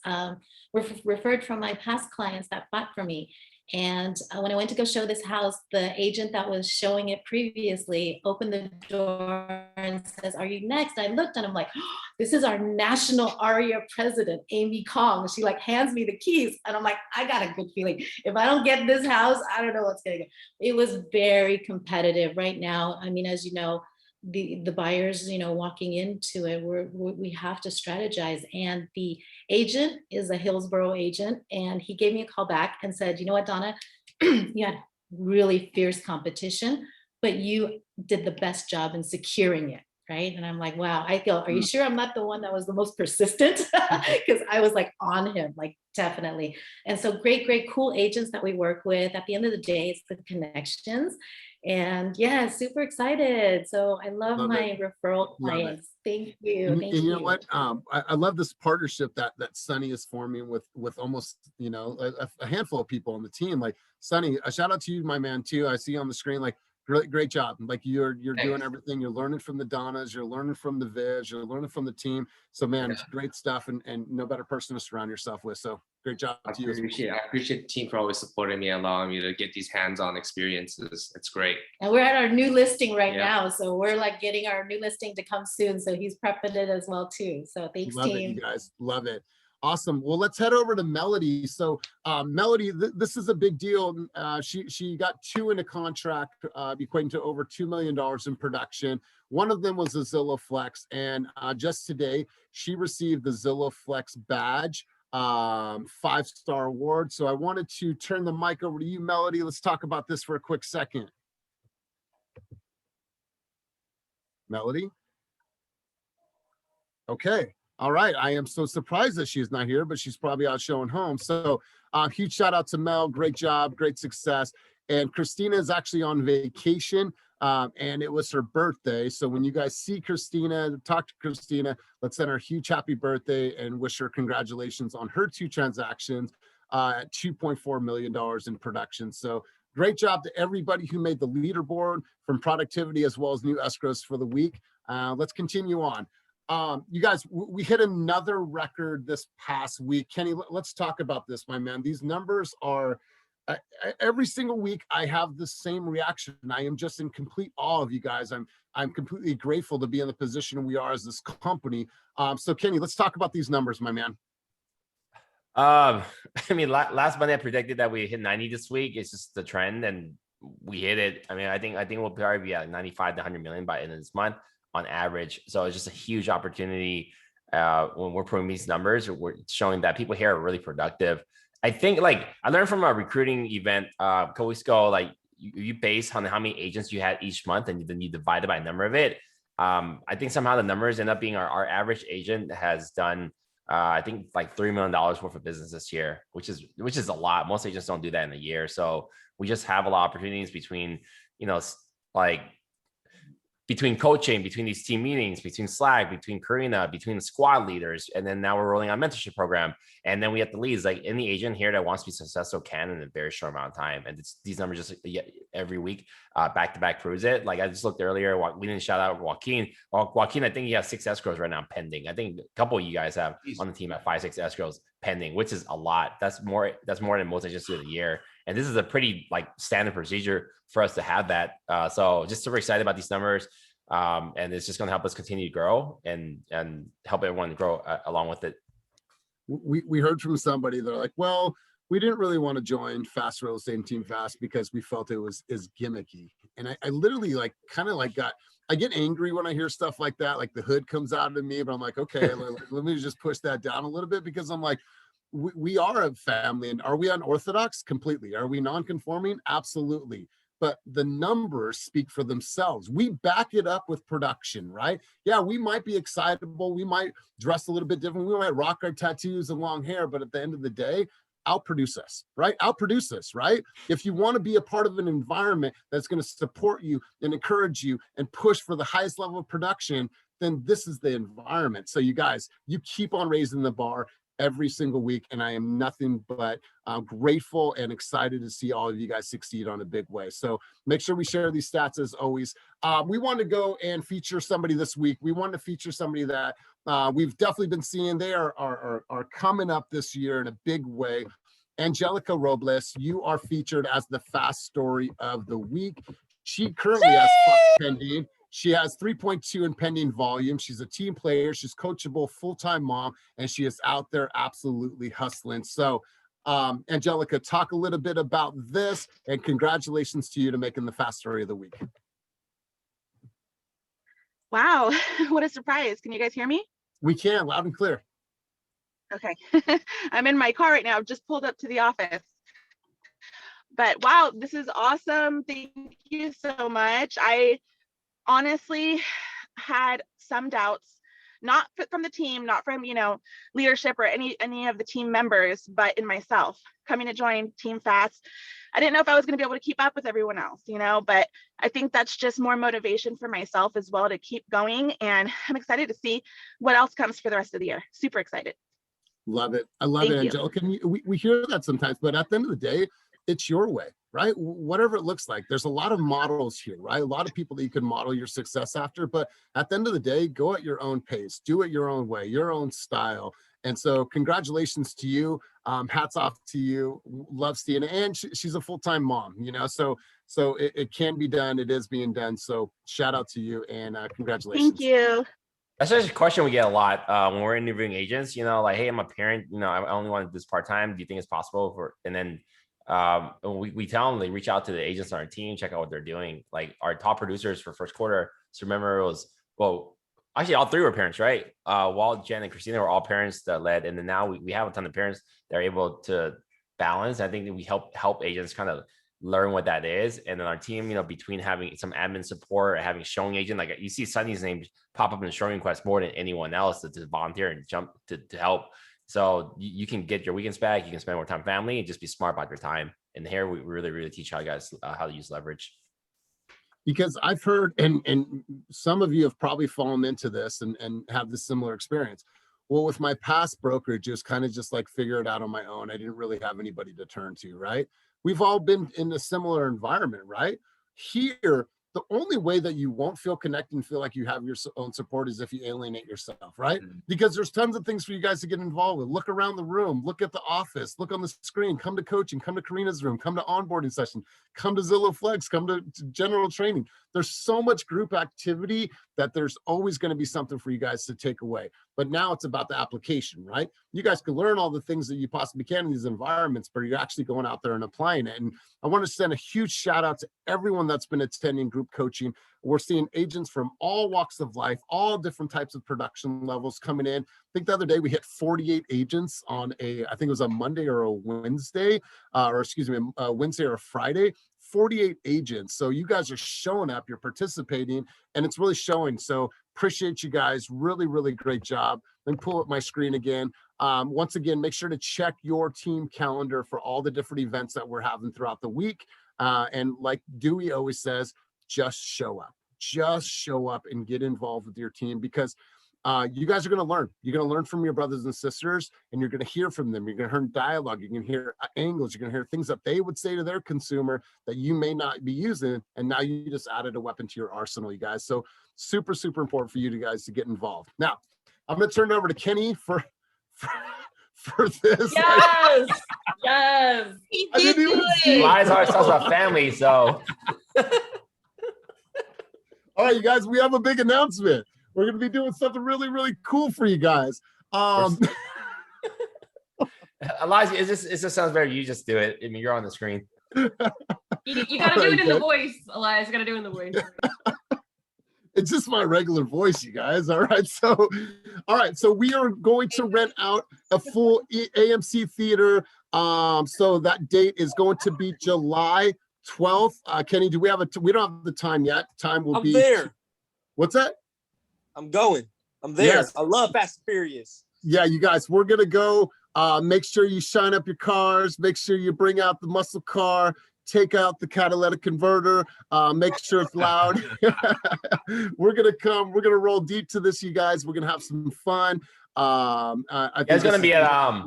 were referred from my past clients that bought from me. And when I went to go show this house, the agent that was showing it previously opened the door and says, are you next? I looked and I'm like, oh, this is our national ARIA president, Amy Kong. She like hands me the keys. And I'm like, I got a good feeling. If I don't get this house, I don't know what's going to go. It was very competitive right now. I mean, as you know, the buyers, walking into it, we have to strategize. And the agent is a Hillsborough agent. And he gave me a call back and said, you know what, Donna, you had really fierce competition, but you did the best job in securing it. Right. And I'm like, wow, I go, are you sure I'm not the one that was the most persistent? Because I was like on him, like definitely. And so great, cool agents that we work with. At the end of the day, it's the connections. And yeah, super excited. So I love my referral clients. Thank you. And you know what? I love this partnership that Sonny is forming with almost, a handful of people on the team. Like Sonny, a shout out to you, my man, too. I see you on the screen, like, great job. Like you're doing everything. You're learning from the Donnas, you're learning from the Viz, you're learning from the team. So man, it's great stuff, and no better person to surround yourself with. So great job to you. I appreciate the team for always supporting me, allowing me to get these hands-on experiences. It's great. And we're at our new listing right now. So we're like getting our new listing to come soon. So he's prepping it as well too. So thanks, Love team. it, you guys. Love it. Awesome. Well, let's head over to Melody. So Melody, this is a big deal. She got 2 in a contract, equating to over $2 million in production. One of them was a Zillow Flex. And just today, she received the Zillow Flex badge, 5-star award. So I wanted to turn the mic over to you, Melody. Let's talk about this for a quick second. Melody? Okay. All right. I am so surprised that she's not here, but she's probably out showing home. So huge shout out to Mel. Great job. Great success. And Christina is actually on vacation, and it was her birthday. So when you guys see Christina, talk to Christina, let's send her a huge happy birthday and wish her congratulations on her 2 transactions at $2.4 million in production. So great job to everybody who made the leaderboard, from productivity as well as new escrows for the week. Let's continue on. You guys, we hit another record this past week. Kenny, let's talk about this, my man. These numbers are, every single week I have the same reaction. I am just in complete awe of you guys. I'm completely grateful to be in the position we are as this company. So Kenny, let's talk about these numbers, my man. I mean, last Monday I predicted that we hit 90 this week. It's just the trend, and we hit it. I mean, I think we'll probably be at 95 to 100 million by the end of this month on average. So it's just a huge opportunity when we're putting these numbers. We're showing that people here are really productive. I think, like, I learned from a recruiting event a couple weeks ago, like you base on how many agents you had each month, and then you divide it by number of it. I think somehow the numbers end up being our average agent has done, I think like $3 million worth of business this year, which is a lot. Most agents don't do that in a year. So we just have a lot of opportunities between, like between coaching, between these team meetings, between Slack, between Karina, between the squad leaders. And then now we're rolling on mentorship program. And then we have the leads, like any agent here that wants to be successful can in a very short amount of time. And these numbers just every week, back to back proves it. Like I just looked earlier, we didn't shout out Joaquin. Joaquin, I think he has 6 escrows right now pending. I think a couple of you guys have on the team at 5, 6 escrows pending, which is a lot. That's more than most agents do in a year. And this is a pretty like standard procedure for us to have that. So just super excited about these numbers. And it's just going to help us continue to grow and help everyone grow along with it. We heard from somebody, they're like, well, we didn't really want to join Fast Real Estate and Team Fast because we felt it was gimmicky. And I literally I get angry when I hear stuff like that, like the hood comes out of me, but I'm like, okay, let me just push that down a little bit, because I'm like, we are a family. And are we unorthodox? Completely. Are we non-conforming? Absolutely. But the numbers speak for themselves. We back it up with production, right? Yeah, we might be excitable. We might dress a little bit different. We might rock our tattoos and long hair, but at the end of the day, outproduce us, right? Outproduce us, right? If you want to be a part of an environment that's going to support you and encourage you and push for the highest level of production, then this is the environment. So you guys, you keep on raising the bar every single week, and I am nothing but grateful and excited to see all of you guys succeed on a big way. So make sure we share these stats as always. We want to go and feature somebody this week. We want to feature somebody that we've definitely been seeing. They are coming up this year in a big way. Angelica Robles, you are featured as the fast story of the week. She currently has 5 pending. She has 3.2 in pending volume. She's a team player. She's coachable, full-time mom, and she is out there absolutely hustling. So, Angelica, talk a little bit about this, and congratulations to you to making the fast story of the week. Wow, what a surprise. Can you guys hear me? We can, loud and clear. Okay. I'm in my car right now. I've just pulled up to the office. But wow, this is awesome. Thank you so much. I honestly had some doubts, not from the team, not from, leadership or any of the team members, but in myself coming to join Team Fast. I didn't know if I was going to be able to keep up with everyone else, but I think that's just more motivation for myself as well to keep going. And I'm excited to see what else comes for the rest of the year. Super excited. Love it. I love it, Angelica. We hear that sometimes, but at the end of the day, it's your way, right? Whatever it looks like. There's a lot of models here, right? A lot of people that you can model your success after, but at the end of the day, go at your own pace, do it your own way, your own style. And so congratulations to you. Hats off to you. Love seeing it. And she's a full-time mom, so it can be done. It is being done. So shout out to you and congratulations. Thank you. That's just a question we get a lot when we're interviewing agents, like, hey, I'm a parent, I only want to do this part-time. Do you think it's possible and then we tell them, they reach out to the agents on our team, check out what they're doing. Like our top producers for first quarter. So remember it was, actually all 3 were parents, right? Walt, Jen, and Christina were all parents that led. And then now we have a ton of parents that are able to balance. I think that we help agents kind of learn what that is. And then our team, between having some admin support, having showing agent, like you see Sunny's name pop up in the showing request more than anyone else to volunteer and jump to help. So you can get your weekends back. You can spend more time with family and just be smart about your time. And here we really, really teach you guys how to use leverage. Because I've heard, and some of you have probably fallen into this and have this similar experience. Well, with my past brokerage, just kind of just like figure it out on my own. I didn't really have anybody to turn to, right? We've all been in a similar environment, right? Here, the only way that you won't feel connected and feel like you have your own support is if you alienate yourself, right? Because there's tons of things for you guys to get involved with. Look around the room, look at the office, look on the screen, come to coaching, come to Karina's room, come to onboarding session, come to Zillow Flex, come to general training. There's so much group activity that there's always going to be something for you guys to take away. But now it's about the application, right? You guys can learn all the things that you possibly can in these environments, but you're actually going out there and applying it. And I want to send a huge shout out to everyone that's been attending group group coaching. We're seeing agents from all walks of life, all different types of production levels coming in. I think the other day we hit 48 agents on I think it was a Monday or a Wednesday, or excuse me, a Wednesday or a Friday. 48 agents. So you guys are showing up, you're participating, and it's really showing. So appreciate you guys. Really, really great job. Let me pull up my screen again. Once again, make sure to check your team calendar for all the different events that we're having throughout the week. And like Dewey always says, just show up. Just show up and get involved with your team, because you guys are going to learn. You're going to learn from your brothers and sisters, and you're going to hear from them. You're going to hear dialogue. You're going to hear angles. You're going to hear things that they would say to their consumer that you may not be using. And now you just added a weapon to your arsenal, you guys. So super, super important for you guys to get involved. Now, I'm going to turn it over to Kenny for this. Yes, yes. I didn't even see Lies always talks about family, so. All right, you guys, we have a big announcement. We're going to be doing something really, really cool for you guys. Elijah, it just sounds better. You just do it. I mean, you're on the screen. You got to do it in the voice, Elias. You got to do it in the voice. It's just my regular voice, you guys. All right. So we are going to rent out a full AMC theater. So that date is going to be July 12th. Kenny, do we have we don't have the time yet. Time will be there. What's that? I'm going. I'm there. Yes. I love Fast and Furious. Yeah, you guys, we're gonna go. Make sure you shine up your cars. Make sure you bring out the muscle car. Take out the catalytic converter. Make sure it's loud. We're gonna come. We're gonna roll deep to this, you guys. We're gonna have some fun. I think It's gonna be at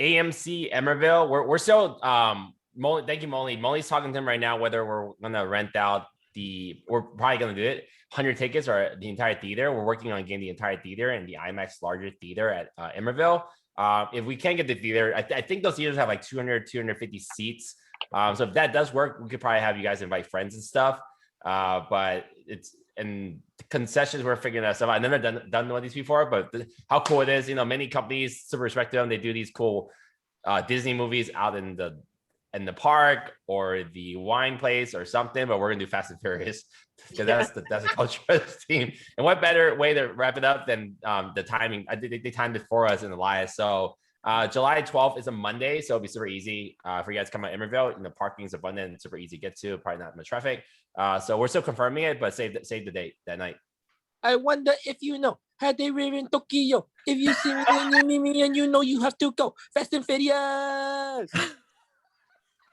AMC Emerville. We're still Molly, thank you, Molly. Molly's talking to him right now whether we're gonna rent out we're probably gonna do it. 100 tickets or the entire theater. We're working on getting the entire theater and the IMAX larger theater at Emerville. If we can't get the theater, I think those theaters have like 200, 250 seats. So if that does work, we could probably have you guys invite friends and stuff. But and concessions, we're figuring that stuff out. I've never done one of these before, but how cool it is. Many companies, super respect them. They do these cool Disney movies out in the park or the wine place or something, but we're gonna do Fast and Furious because that's the culture of this team. And what better way to wrap it up than the timing? They timed it for us in Elias. So July 12th is a Monday, so it'll be super easy for you guys to come out Emerville. And the parking is abundant and super easy to get to, probably not much traffic. So we're still confirming it, but save the date that night. I wonder if you know how they live in Tokyo. If you see me and you know you have to go Fast and Furious.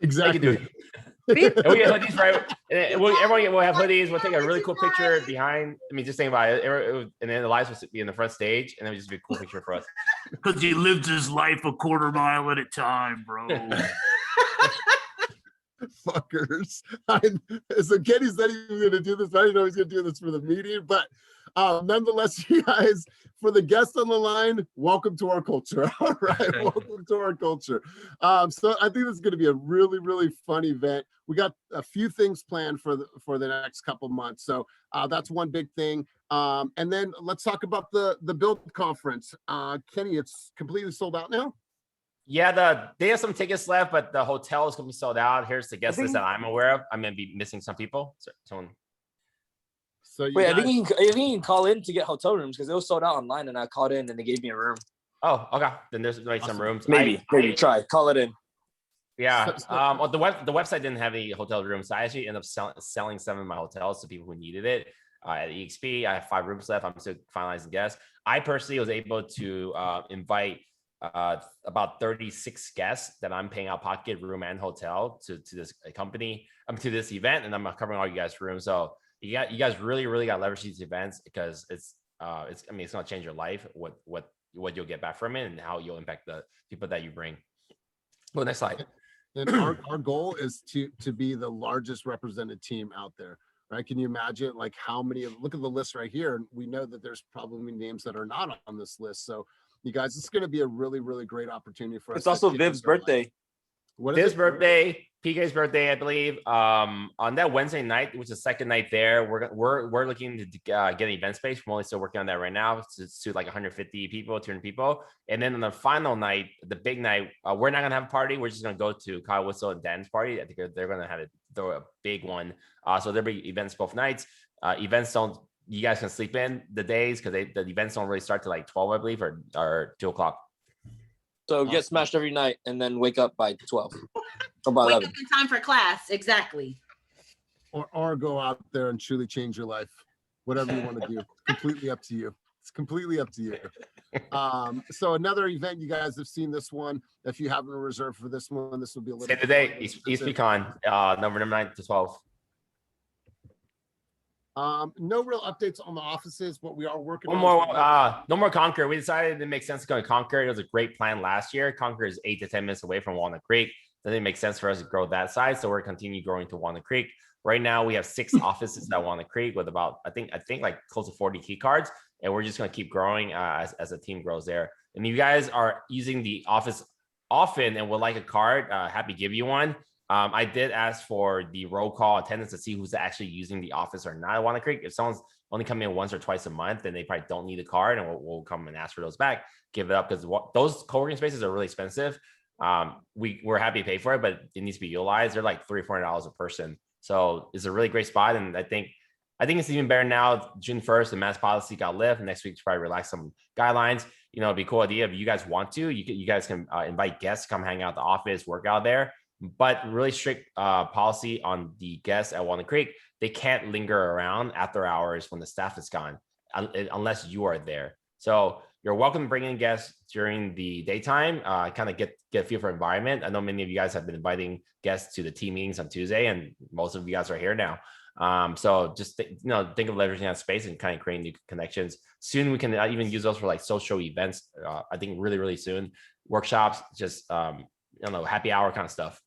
Exactly. And we get hoodies, right? Everyone will have hoodies. We'll take a really cool picture behind. I mean, just think about it. And then Elias will be in the front stage, and then it would just be a cool picture for us. Because he lives his life a quarter mile at a time, bro. Fuckers. So Kenny's not even going to do this. I didn't know he's going to do this for the meeting, but nonetheless, you guys, for the guests on the line, welcome to our culture. All right, welcome to our culture. So I think this is going to be a really, really fun event. We got a few things planned for the next couple months. So that's one big thing. And then let's talk about the Build conference. Kenny, it's completely sold out now. Yeah, they have some tickets left, but the hotel is going to be sold out. Here's the guest list that I'm aware of. I'm going to be missing some people. So wait, I think you can call in to get hotel rooms because it was sold out online, and I called in and they gave me a room. Oh, okay. Then there's like some rooms. Maybe try call it in. Yeah. Well, the website didn't have any hotel rooms, so I actually ended up selling some of my hotels to people who needed it. At eXp, I have 5 rooms left. I'm still finalizing guests. I personally was able to invite about 36 guests that I'm paying out pocket, room and hotel to this company, to this event, and I'm covering all you guys' rooms. So you guys really got to leverage these events because it's going to change your life, what you'll get back from it and how you'll impact the people that you bring. Well, next slide. And our goal is to be the largest represented team out there, right? Can you imagine like how many look at the list right here, and we know that there's probably names that are not on this list. So you guys, it's going to be a really, really great opportunity for us. It's also Viv's birthday. Viv's birthday, PK's birthday, I believe. On that Wednesday night, which is the second night there, we're looking to get an event space. We're only still working on that right now. It's to like 150 people, 200 people. And then on the final night, the big night, we're not gonna have a party. We're just gonna go to Kyle Whistle and Dan's party. I think they're gonna have it the big one. So there'll be events both nights. Events you guys can sleep in the days because the events don't really start till like 12, I believe, or 2 o'clock. So get smashed every night and then wake up by 12 or by Wake 11. up in time for class. Exactly. Or go out there and truly change your life. Whatever you want to do, completely up to you. It's completely up to you. So another event, you guys have seen this one. If you haven't reserved for this one, this will be a little. Save the date, East Pecan, November 9th to 12th. No real updates on the offices, but we are working. No more Concord. We decided it makes sense to go to Concord. It was a great plan last year. Concord is 8 to 10 minutes away from Walnut Creek. Doesn't make sense for us to grow that side, so we're continue growing to Walnut Creek. Right now, we have 6 offices at Walnut Creek with about I think like close to 40 key cards, and we're just going to keep growing as the team grows there. And if you guys are using the office often and would like a card, happy to give you one. I did ask for the roll call attendance to see who's actually using the office or not at Walnut Creek. If someone's only coming in once or twice a month, then they probably don't need a card, and we'll come and ask for those back, give it up, because those co-working spaces are really expensive. We're happy to pay for it, but it needs to be utilized. They're like $300 or $400 a person. So it's a really great spot. And I think it's even better now. June 1st, the mask policy got lifted. Next week to probably relax some guidelines. It'd be a cool idea if you guys want to. You guys can invite guests to come hang out at the office, work out there. But really strict policy on the guests at Walnut Creek. They can't linger around after hours when the staff is gone, unless you are there. So you're welcome to bring in guests during the daytime, kind of get a feel for environment. I know many of you guys have been inviting guests to the team meetings on Tuesday, and most of you guys are here now. So just think of leveraging that space and kind of creating new connections. Soon we can even use those for like social events. I think really, really soon. Workshops, just happy hour kind of stuff.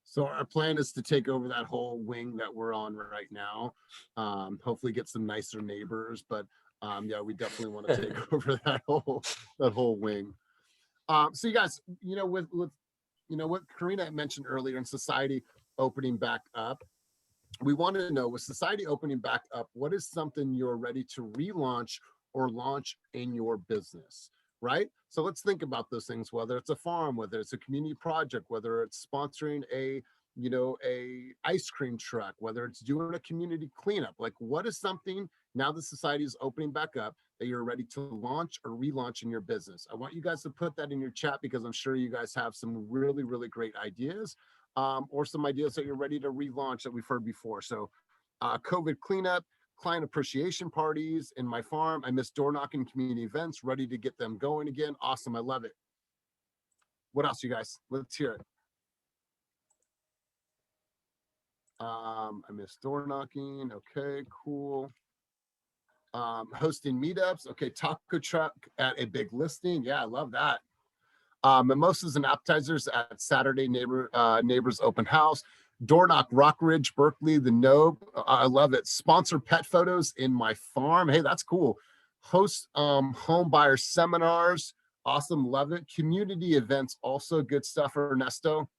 So our plan is to take over that whole wing that we're on right now. Hopefully get some nicer neighbors, but yeah, we definitely want to take over that whole wing. So you guys, with what Karina mentioned earlier in society opening back up, we want to know, with society opening back up, what is something you're ready to relaunch or launch in your business, right? So let's think about those things, whether it's a farm, whether it's a community project, whether it's sponsoring a ice cream truck, whether it's doing a community cleanup. Like, what is something now that society is opening back up that you're ready to launch or relaunch in your business? I want you guys to put that in your chat, because I'm sure you guys have some really, really great ideas, or some ideas that you're ready to relaunch that we've heard before. So COVID cleanup, client appreciation parties in my farm. I miss door knocking, community events, ready to get them going again. Awesome. I love it. What else, you guys? Let's hear it. I miss door knocking. Okay, cool. Hosting meetups. Okay, taco truck at a big listing. Yeah, I love that. Mimosas and appetizers at Saturday neighbors open house. Door knock Rockridge, Berkeley, the Nobe. I love it. Sponsor pet photos in my farm. Hey, that's cool. Host home buyer seminars. Awesome, love it. Community events, also good stuff, Ernesto.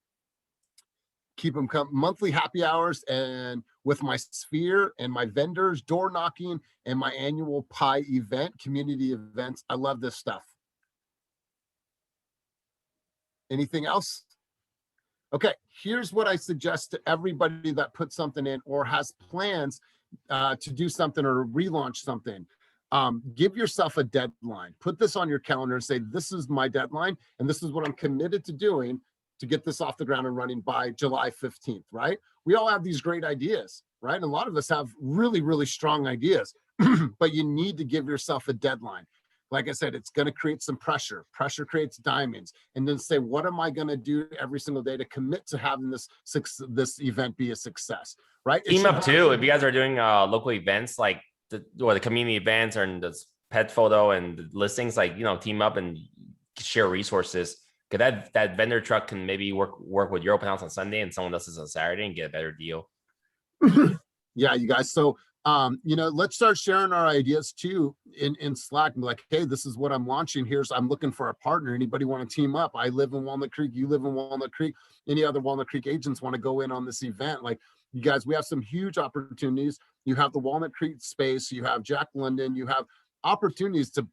Keep them monthly happy hours, and with my sphere and my vendors, door knocking, and my annual pie event, community events. I love this stuff. Anything else? Okay, here's what I suggest to everybody that puts something in or has plans to do something or relaunch something. Give yourself a deadline. Put this on your calendar and say, this is my deadline, and this is what I'm committed to doing to get this off the ground and running by July 15th, right? We all have these great ideas, right? And a lot of us have really, really strong ideas, but you need to give yourself a deadline. Like I said, it's going to create some pressure. Pressure creates diamonds. And then say, what am I going to do every single day to commit to having this event be a success, right? Team up too. If you guys are doing local events, like the community events or the pet photo and the listings, like, team up and share resources. Because that vendor truck can maybe work with your open house on Sunday and someone else's on Saturday and get a better deal. Yeah, you guys. So, let's start sharing our ideas too in Slack and be like, hey, this is what I'm launching. I'm looking for a partner. Anybody want to team up? I live in Walnut Creek. You live in Walnut Creek. Any other Walnut Creek agents want to go in on this event? Like, you guys, we have some huge opportunities. You have the Walnut Creek space. You have Jack London. You have opportunities to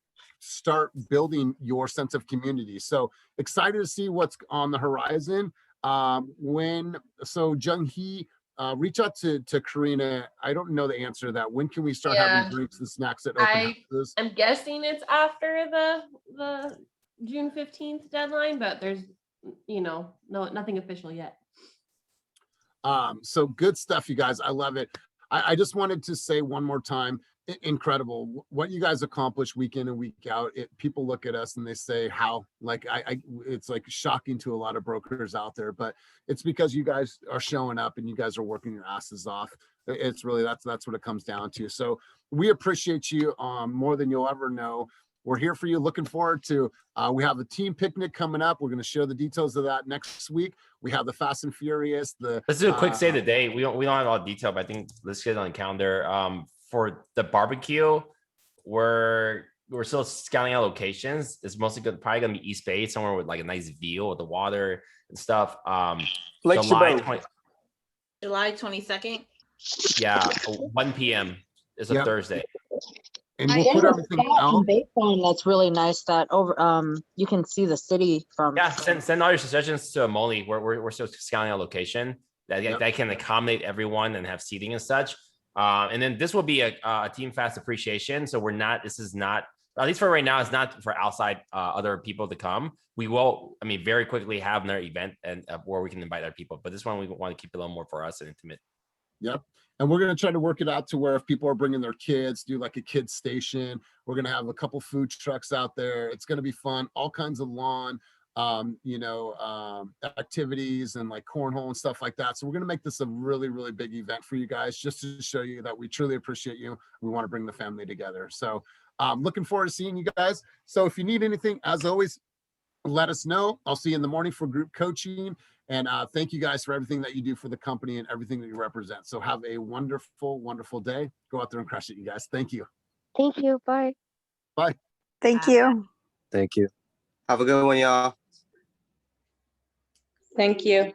start building your sense of community. So excited to see what's on the horizon. So Jung Hee, reach out to Karina. I don't know the answer to that. When can we start Yeah. having drinks and snacks at open houses? I'm guessing it's after the June 15th deadline, but there's, nothing official yet. So good stuff, you guys. I love it. I just wanted to say one more time, incredible what you guys accomplish week in and week out. People look at us and they say, how? Like it's like shocking to a lot of brokers out there, but it's because you guys are showing up and you guys are working your asses off. It's really, that's what it comes down to. So we appreciate you more than you'll ever know. We're here for you. Looking forward to, we have a team picnic coming up. We're going to share the details of that next week. We have the Fast and Furious. Let's do a quick say of the day. We don't have all the detail, but I think let's get it on the calendar. For the barbecue, we're still scouting out locations. It's mostly probably gonna be East Bay, somewhere with like a nice view of the water and stuff. July 22nd. Yeah, 1 p.m. is a Thursday. And we'll put everything out. That's really nice that you can see the city from. Yeah, send all your suggestions to Molly. We're still scouting a location that can accommodate everyone and have seating and such. And then this will be a Team Fast appreciation. So this is not, at least for right now, it's not for outside other people to come. We will, very quickly have another event and where we can invite other people. But this one, we want to keep it a little more for us and intimate. Yep. And we're going to try to work it out to where if people are bringing their kids, do like a kids station. We're going to have a couple food trucks out there. It's going to be fun. All kinds of lawn, activities and like cornhole and stuff like that. So we're going to make this a really, really big event for you guys, just to show you that we truly appreciate you. We want to bring the family together. So looking forward to seeing you guys. So if you need anything, as always, let us know. I'll see you in the morning for group coaching. And thank you guys for everything that you do for the company and everything that you represent. So have a wonderful, wonderful day. Go out there and crush it, you guys. Thank you. Thank you. Bye. Bye. Thank you. Thank you. Have a good one, y'all. Thank you.